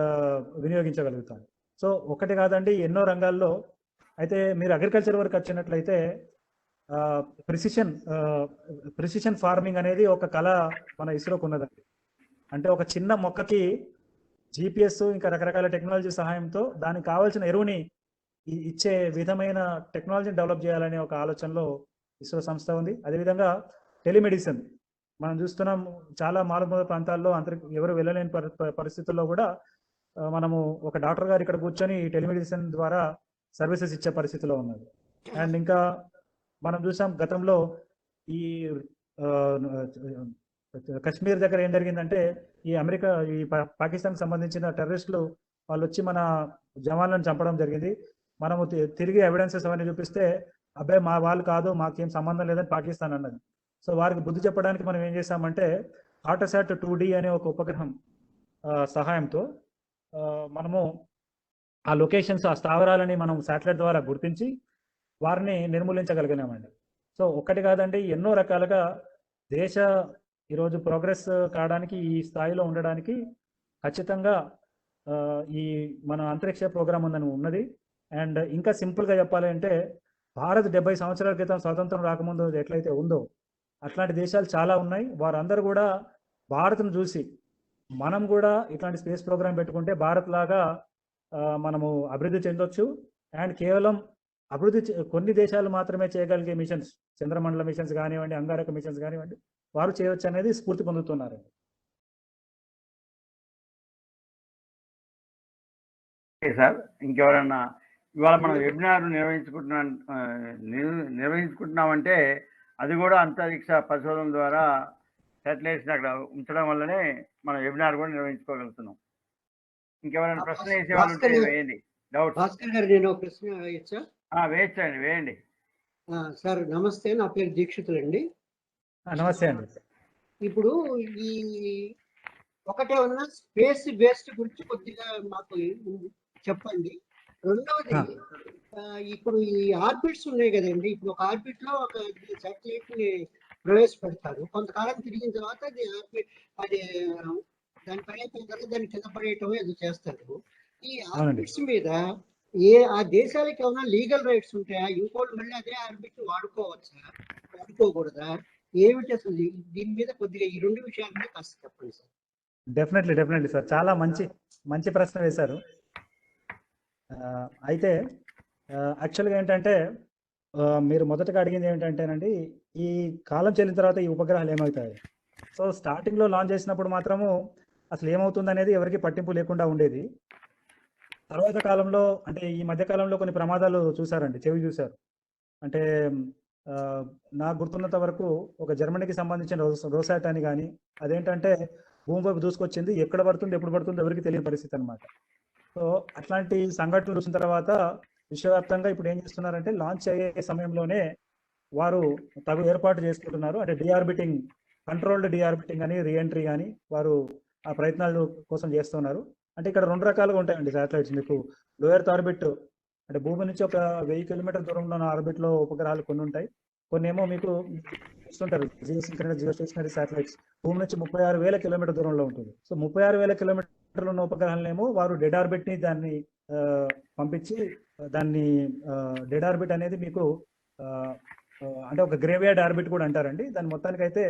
వినియోగించగలుగుతాము. సో ఒకటి కాదండి, ఎన్నో రంగాల్లో. అయితే మీరు అగ్రికల్చర్ వరకు వచ్చినట్లయితే ప్రిసిషన్ ఫార్మింగ్ అనేది ఒక కళ మన ఇస్రోకు ఉన్నదండి. అంటే ఒక చిన్న మొక్కకి GPS ఇంకా రకరకాల టెక్నాలజీ సహాయంతో దానికి కావాల్సిన ఎరువుని ఇచ్చే విధమైన టెక్నాలజీని డెవలప్ చేయాలనే ఒక ఆలోచనలో ఇస్రో సంస్థ ఉంది. అదేవిధంగా టెలిమెడిసిన్ మనం చూస్తున్నాం, చాలా మారుమూల ప్రాంతాల్లో ఎవరు వెళ్ళలేని పరిస్థితుల్లో కూడా మనము ఒక డాక్టర్ గారు ఇక్కడ కూర్చొని టెలిమెడిసిన్ ద్వారా సర్వీసెస్ ఇచ్చే పరిస్థితిలో ఉన్నది. అండ్ ఇంకా మనం చూసాం గతంలో ఈ కశ్మీర్ దగ్గర ఏం జరిగిందంటే, ఈ పాకిస్తాన్కి సంబంధించిన టెర్రరిస్టులు వాళ్ళు వచ్చి మన జవాన్లను చంపడం జరిగింది. మనము తిరిగి ఎవిడెన్సెస్ అవన్నీ చూపిస్తే, అబ్బాయి మా వాళ్ళు కాదు, మాకేం సంబంధం లేదని పాకిస్తాన్ అన్నది. సో వారికి బుద్ధి చెప్పడానికి మనం ఏం చేసామంటే ఆటోసాట్ 2D అనే ఒక ఉపగ్రహం సహాయంతో మనము ఆ లొకేషన్స్, ఆ స్థావరాలని మనం శాటిలైట్ ద్వారా గుర్తించి వారిని నిర్మూలించగలిగినామండి. సో ఒక్కటి కాదండి, ఎన్నో రకాలుగా ఈరోజు ప్రోగ్రెస్ కావడానికి, ఈ స్థాయిలో ఉండడానికి ఖచ్చితంగా ఈ మన అంతరిక్ష ప్రోగ్రామ్ ఉన్నది. అండ్ ఇంకా సింపుల్గా చెప్పాలి అంటే, భారత్ 70 సంవత్సరాల క్రితం స్వాతంత్రం రాకముందు ఎట్లయితే ఉందో అట్లాంటి దేశాలు చాలా ఉన్నాయి. వారందరూ కూడా భారత్ను చూసి మనం కూడా ఇట్లాంటి స్పేస్ ప్రోగ్రామ్ పెట్టుకుంటే భారత్ లాగా మనము అభివృద్ధి చెందొచ్చు. అండ్ కేవలం కొన్ని దేశాలు మాత్రమే చేయగలిగే మిషన్స్, చంద్రమండల మిషన్స్ కానివ్వండి, అంగారక మిషన్స్ కానివ్వండి, వారు చేయవచ్చు అనేది స్ఫూర్తి పొందుతున్నారు. సార్, ఇంకెవరన్నా ఇవాళ మనం వెబినార్ నిర్వహించుకుంటున్నామంటే అది కూడా అంతరిక్ష పరిశోధన ద్వారా శాటిలైట్స్ అక్కడ ఉంచడం వల్లనే మనం వెబినార్ కూడా నిర్వహించుకోగలుగుతున్నాం. ఇంకెవరైనా ప్రశ్న వేసే వాళ్ళు వేయండి. డౌట్ భాస్కర్ గారు, నేను ఒక ప్రశ్న వేయచ్చా? వేయచ్చండి, వేయండి. సార్ నమస్తే, నా పేరు దీక్షితులు అండి. నమస్తే అండి. ఇప్పుడు ఈ ఒకటే ఉన్న స్పేస్ బేస్డ్ గురించి కొద్దిగా మాకు చెప్పండి. రెండవది, ఇప్పుడు ఈ ఆర్బిట్స్ ఉన్నాయి కదండి, ఇప్పుడు ఒక ఆర్బిట్ లో ఒక శాటిలైట్ ని ప్రవేశపెడతారు. కొంతకాలం తిరిగిన తర్వాత అది దానిపైన దాన్ని కింద పడేయటం ఏదో చేస్తారు. ఈ ఆర్బిట్స్ మీద ఆ దేశాలకు ఏమైనా లీగల్ రైట్స్ ఉంటాయా? ఇంకోటి మళ్ళీ అదే ఆర్బిట్ వాడుకోవచ్చా, వాడుకోకూడదా, ఏమిటి అసలు? దీని మీద కొద్దిగా ఈ రెండు విషయాల మీద కాస్త చెప్పండి సార్. డెఫినెట్లీ సార్, చాలా మంచి ప్రశ్న వేశారు. అయితే యాక్చువల్గా ఏంటంటే, మీరు మొదటగా అడిగింది ఏంటంటేనండి, ఈ కాలం చెల్లిన తర్వాత ఈ ఉపగ్రహాలు ఏమవుతాయి. సో స్టార్టింగ్లో లాంచ్ చేసినప్పుడు మాత్రము అసలు ఏమవుతుంది అనేది ఎవరికి పట్టింపు లేకుండా ఉండేది. తర్వాత కాలంలో, అంటే ఈ మధ్య కాలంలో కొన్ని ప్రమాదాలు చూసారండి, చూశారు. అంటే నాకు గుర్తున్నంత వరకు ఒక జర్మనీకి సంబంధించిన రోసాట్ అని కానీ, అదేంటంటే భూమి వైపు దూసుకొచ్చింది, ఎక్కడ పడుతుంది ఎప్పుడు పడుతుందో ఎవరికి తెలియని పరిస్థితి అనమాట. సో అట్లాంటి సంఘటనలు చూసిన తర్వాత విశ్వవ్యాప్తంగా ఇప్పుడు ఏం చేస్తున్నారంటే, లాంచ్ అయ్యే సమయంలోనే వారు తగు ఏర్పాటు చేసుకుంటున్నారు. అంటే డిఆర్బిటింగ్, కంట్రోల్డ్ డిఆర్బిటింగ్ అని, రీఎంట్రీ కానీ వారు ఆ ప్రయత్నాలు కోసం చేస్తున్నారు. అంటే ఇక్కడ 2 రకాలుగా ఉంటాయండి శాటిలైట్స్. మీకు లో ఎర్త్ ఆర్బిట్, అంటే భూమి నుంచి ఒక 1000 కిలోమీటర్ దూరంలో ఉన్న ఆర్బిట్లో ఉపగ్రహాలు కొన్ని ఉంటాయి. కొన్ని ఏమో మీకు చూస్తుంటారు జియోసింక్రనస్ జియోస్టేషనరీ శాటిలైట్స్, భూమి నుంచి 36,000 కిలోమీటర్ దూరంలో ఉంటుంది. సో 36,000 కిలోమీటర్లు ఉన్న ఉపగ్రహాలనేమో వారు డెడ్ ఆర్బిట్ ని దాన్ని పంపించి దాన్ని డెడ్ ఆర్బిట్ అనేది మీకు అంటే ఒక గ్రేవ్యార్డ్ ఆర్బిట్ కూడా అంటారండి. దాని మొత్తానికి అయితే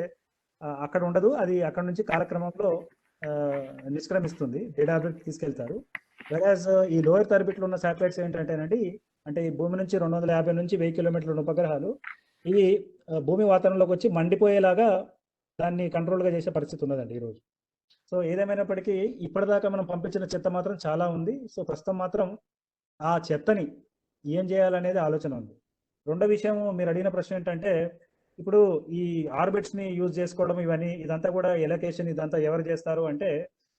అక్కడ ఉండదు, అది అక్కడ నుంచి కాలక్రమంలో నిష్క్రమిస్తుంది, డెడ్ ఆర్బిట్ తీసుకెళ్తారు. వెరాజ్ ఈ లోయర్ ఆర్బిట్ లో ఉన్న శాటిలైట్స్ ఏంటంటేనండి, అంటే ఈ భూమి నుంచి 250 నుంచి 1000 కిలోమీటర్ల ఉన్న ఉపగ్రహాలు ఇవి భూమి వాతావరణంలోకి వచ్చి మండిపోయేలాగా దాన్ని కంట్రోల్గా చేసే పరిస్థితి ఉన్నదండి ఈరోజు. సో ఏదేమైనప్పటికీ ఇప్పటిదాకా మనం పంపించిన చెత్త మాత్రం చాలా ఉంది. సో ప్రస్తుతం మాత్రం ఆ చెత్తని ఏం చేయాలనేది ఆలోచన ఉంది. రెండో విషయం, మీరు అడిగిన ప్రశ్న ఏంటంటే, ఇప్పుడు ఈ ఆర్బిట్స్ ని యూజ్ చేసుకోవడం ఇవన్నీ ఇదంతా కూడా ఎలొకేషన్ ఇదంతా ఎవరు చేస్తారు అంటే,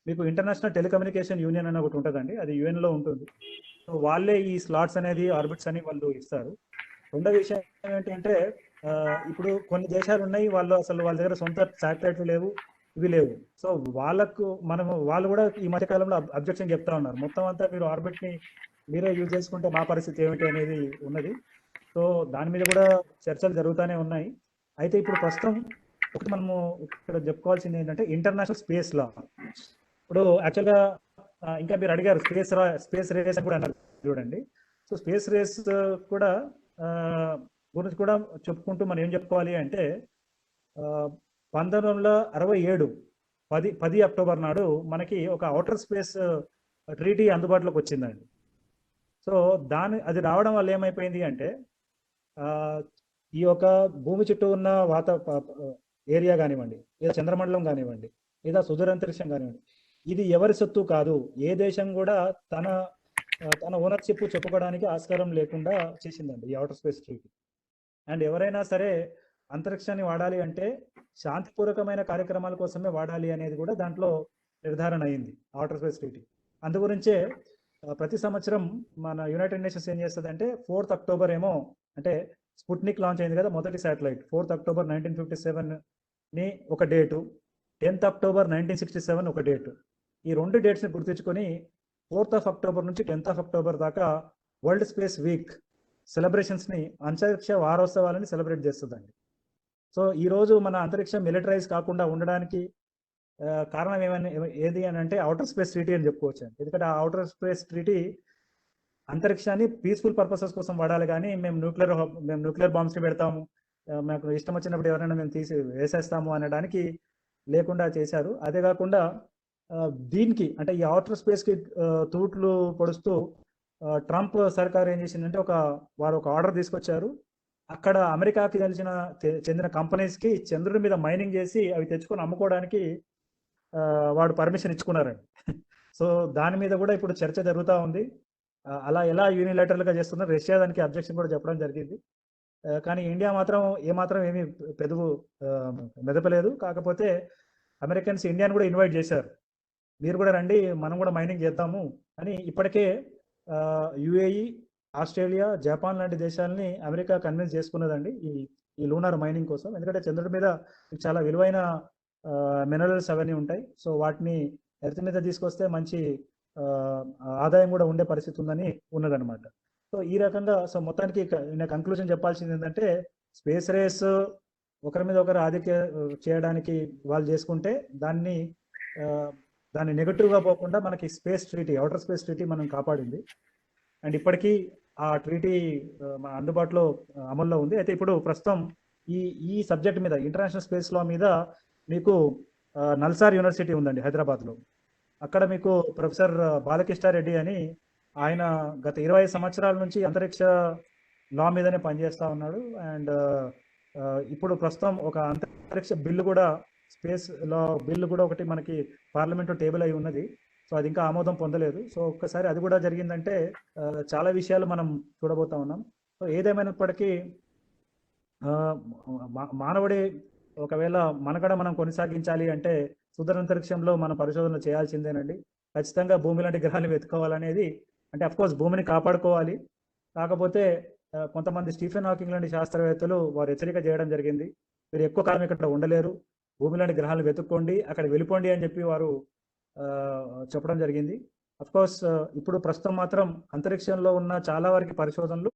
మీకు ఇంటర్నేషనల్ టెలికమ్యూనికేషన్ యూనియన్ అని ఒకటి ఉంటుందండి, అది UN లో ఉంటుంది. సో వాళ్ళే ఈ స్లాట్స్ అనేది ఆర్బిట్స్ అని వాళ్ళు ఇస్తారు. రెండో విషయం ఏంటంటే, ఇప్పుడు కొన్ని దేశాలు ఉన్నాయి, వాళ్ళు అసలు వాళ్ళ దగ్గర సొంత శాటిలైట్లు లేవు, ఇవి లేవు. సో వాళ్ళు కూడా ఈ మధ్య కాలంలో అబ్జెక్షన్ చెప్తా ఉన్నారు, మొత్తం అంతా మీరు ఆర్బిట్ ని మీరే యూజ్ చేసుకుంటే మా పరిస్థితి ఏమిటి అనేది ఉన్నది. సో దాని మీద కూడా చర్చలు జరుగుతూనే ఉన్నాయి. అయితే ఇప్పుడు ప్రస్తుతం ఒకటి మనము ఇక్కడ చెప్పుకోవాల్సింది ఏంటంటే ఇంటర్నేషనల్ స్పేస్ లా. ఇప్పుడు యాక్చువల్గా ఇంకా మీరు అడిగారు స్పేస్ రేస్ కూడా అన్నారు చూడండి. సో స్పేస్ రేస్ కూడా గురించి కూడా చెప్పుకుంటూ మనం ఏం చెప్పుకోవాలి అంటే, 1967 10 అక్టోబర్ నాడు మనకి ఒక అవుటర్ స్పేస్ ట్రీటీ అందుబాటులోకి వచ్చిందండి. సో అది రావడం వల్ల ఏమైపోయింది అంటే, ఈ యొక్క భూమి చుట్టూ ఉన్న ఏరియా కానివ్వండి, లేదా చంద్రమండలం కానివ్వండి, లేదా సుదూరంతరిక్షం కానివ్వండి, ఇది ఎవరి సొత్తు కాదు. ఏ దేశం కూడా తన ఓనర్షిప్ చెప్పుకోవడానికి ఆస్కారం లేకుండా చేసిందండి ఈ అవుటర్ స్పేస్ ట్రీటీ. అండ్ ఎవరైనా సరే అంతరిక్షాన్ని వాడాలి అంటే శాంతిపూర్వకమైన కార్యక్రమాల కోసమే వాడాలి అనేది కూడా దాంట్లో నిర్ధారణ అయింది అవుటర్ స్పేస్ ట్రీటీ. అందుగురించే ప్రతి సంవత్సరం మన యునైటెడ్ నేషన్స్ ఏం చేస్తుంది అంటే, 4th అక్టోబర్ ఏమో, అంటే స్పుట్నిక్ లాంచ్ అయింది కదా మొదటి శాటిలైట్, 4th అక్టోబర్ 1957 ని ఒక డేటు, 10th అక్టోబర్ 1967 ఒక డేటు. ఈ 2 డేట్స్ని గుర్తించుకొని 4th అక్టోబర్ నుంచి 10th అక్టోబర్ దాకా వరల్డ్ స్పేస్ వీక్ సెలబ్రేషన్స్ని, అంతరిక్ష వారోత్సవాలని సెలబ్రేట్ చేస్తుందండి. సో ఈరోజు మన అంతరిక్షం మిలిటరైజ్ కాకుండా ఉండడానికి కారణం ఏది అని అంటే అవుటర్ స్పేస్ ట్రీటీ అని చెప్పుకోవచ్చు. ఎందుకంటే ఆ అవుటర్ స్పేస్ ట్రీటీ అంతరిక్షాన్ని పీస్ఫుల్ పర్పసెస్ కోసం వాడాలి, కానీ మేము న్యూక్లియర్ బాంబ్స్ని పెడతాము, మాకు ఇష్టం వచ్చినప్పుడు ఎవరైనా మేము తీసి వేసేస్తాము అనడానికి లేకుండా చేశారు. అదే కాకుండా దీనికి అంటే ఈ అవుటర్ స్పేస్కి తూట్లు పొడుస్తూ ట్రంప్ సర్కార్ ఏం చేసిందంటే, వారు ఒక ఆర్డర్ తీసుకొచ్చారు. అక్కడ అమెరికాకి చెందిన కంపెనీస్కి చంద్రుడి మీద మైనింగ్ చేసి అవి తెచ్చుకొని అమ్ముకోవడానికి వాడు పర్మిషన్ ఇచ్చుకున్నారండి. సో దాని మీద కూడా ఇప్పుడు చర్చ జరుగుతూ ఉంది. అలా ఎలా యూనిలేటరల్గా చేస్తున్నారు, రష్యా దానికి అబ్జెక్షన్ కూడా చెప్పడం జరిగింది. కానీ ఇండియా మాత్రం ఏమీ పెదవు మెదపలేదు. కాకపోతే అమెరికన్స్ ఇండియాని కూడా ఇన్వైట్ చేశారు, మీరు కూడా రండి, మనం కూడా మైనింగ్ చేద్దాము అని. ఇప్పటికే UAE, ఆస్ట్రేలియా, జపాన్ లాంటి దేశాలని అమెరికా కన్విన్స్ చేసుకున్నదండి ఈ లూనార్ మైనింగ్ కోసం. ఎందుకంటే చంద్రుడి మీద చాలా విలువైన మినరల్స్ అవన్నీ ఉంటాయి. సో వాటిని ఎర్త్ మీద తీసుకొస్తే మంచి ఆదాయం కూడా ఉండే పరిస్థితి ఉన్నదన్నమాట. సో ఈ రకంగా మొత్తానికి నేను కంక్లూజన్ చెప్పాల్సింది ఏంటంటే, స్పేస్ రేస్ ఒకరి మీద ఒకరు ఆధిక్య చేయడానికి వాళ్ళు చేసుకుంటే దాన్ని నెగటివ్గా పోకుండా మనకి space treaty, outer space treaty మనం కాపాడింది. అండ్ ఇప్పటికీ ఆ ట్రీటీ మన అందుబాటులో అమల్లో ఉంది. అయితే ఇప్పుడు ప్రస్తుతం ఈ సబ్జెక్ట్ మీద, ఇంటర్నేషనల్ స్పేస్ లా మీద మీకు నల్సార్ యూనివర్సిటీ ఉందండి హైదరాబాద్లో. అక్కడ మీకు ప్రొఫెసర్ బాలకృష్ణారెడ్డి అని, ఆయన గత 25 సంవత్సరాల నుంచి అంతరిక్ష లా మీదనే పనిచేస్తూ ఉన్నాడు. అండ్ ఇప్పుడు ప్రస్తుతం ఒక అంతరిక్ష బిల్లు కూడా, స్పేస్ లా బిల్లు కూడా ఒకటి మనకి పార్లమెంట్లో టేబుల్ అయి ఉన్నది. సో అది ఇంకా ఆమోదం పొందలేదు. సో ఒక్కసారి అది కూడా జరిగిందంటే చాలా విషయాలు మనం చూడబోతా ఉన్నాం. సో ఏదేమైనప్పటికీ మానవుడి ఒకవేళ మనకడ మనం కొనసాగించాలి అంటే సుదూరంతరిక్షంలో మన పరిశోధనలు చేయాల్సిందేనండి. ఖచ్చితంగా భూమి లాంటి గ్రహాలు వెతుకోవాలనేది, అంటే అఫ్కోర్స్ భూమిని కాపాడుకోవాలి, కాకపోతే కొంతమంది స్టీఫెన్ హాకింగ్ లాంటి శాస్త్రవేత్తలు వారు హెచ్చరిక చేయడం జరిగింది. మీరు ఎక్కువ కాలం ఇక్కడ ఉండలేరు, భూమి లాంటి గ్రహాలు వెతుక్కోండి, అక్కడ వెళ్ళిపోండి అని చెప్పి వారు చెప్పడం జరిగింది. అఫ్ కోర్స్ ఇప్పుడు ప్రస్తుతం మాత్రం అంతరిక్షంలో ఉన్న చాలా వరకు పరిశోధనలు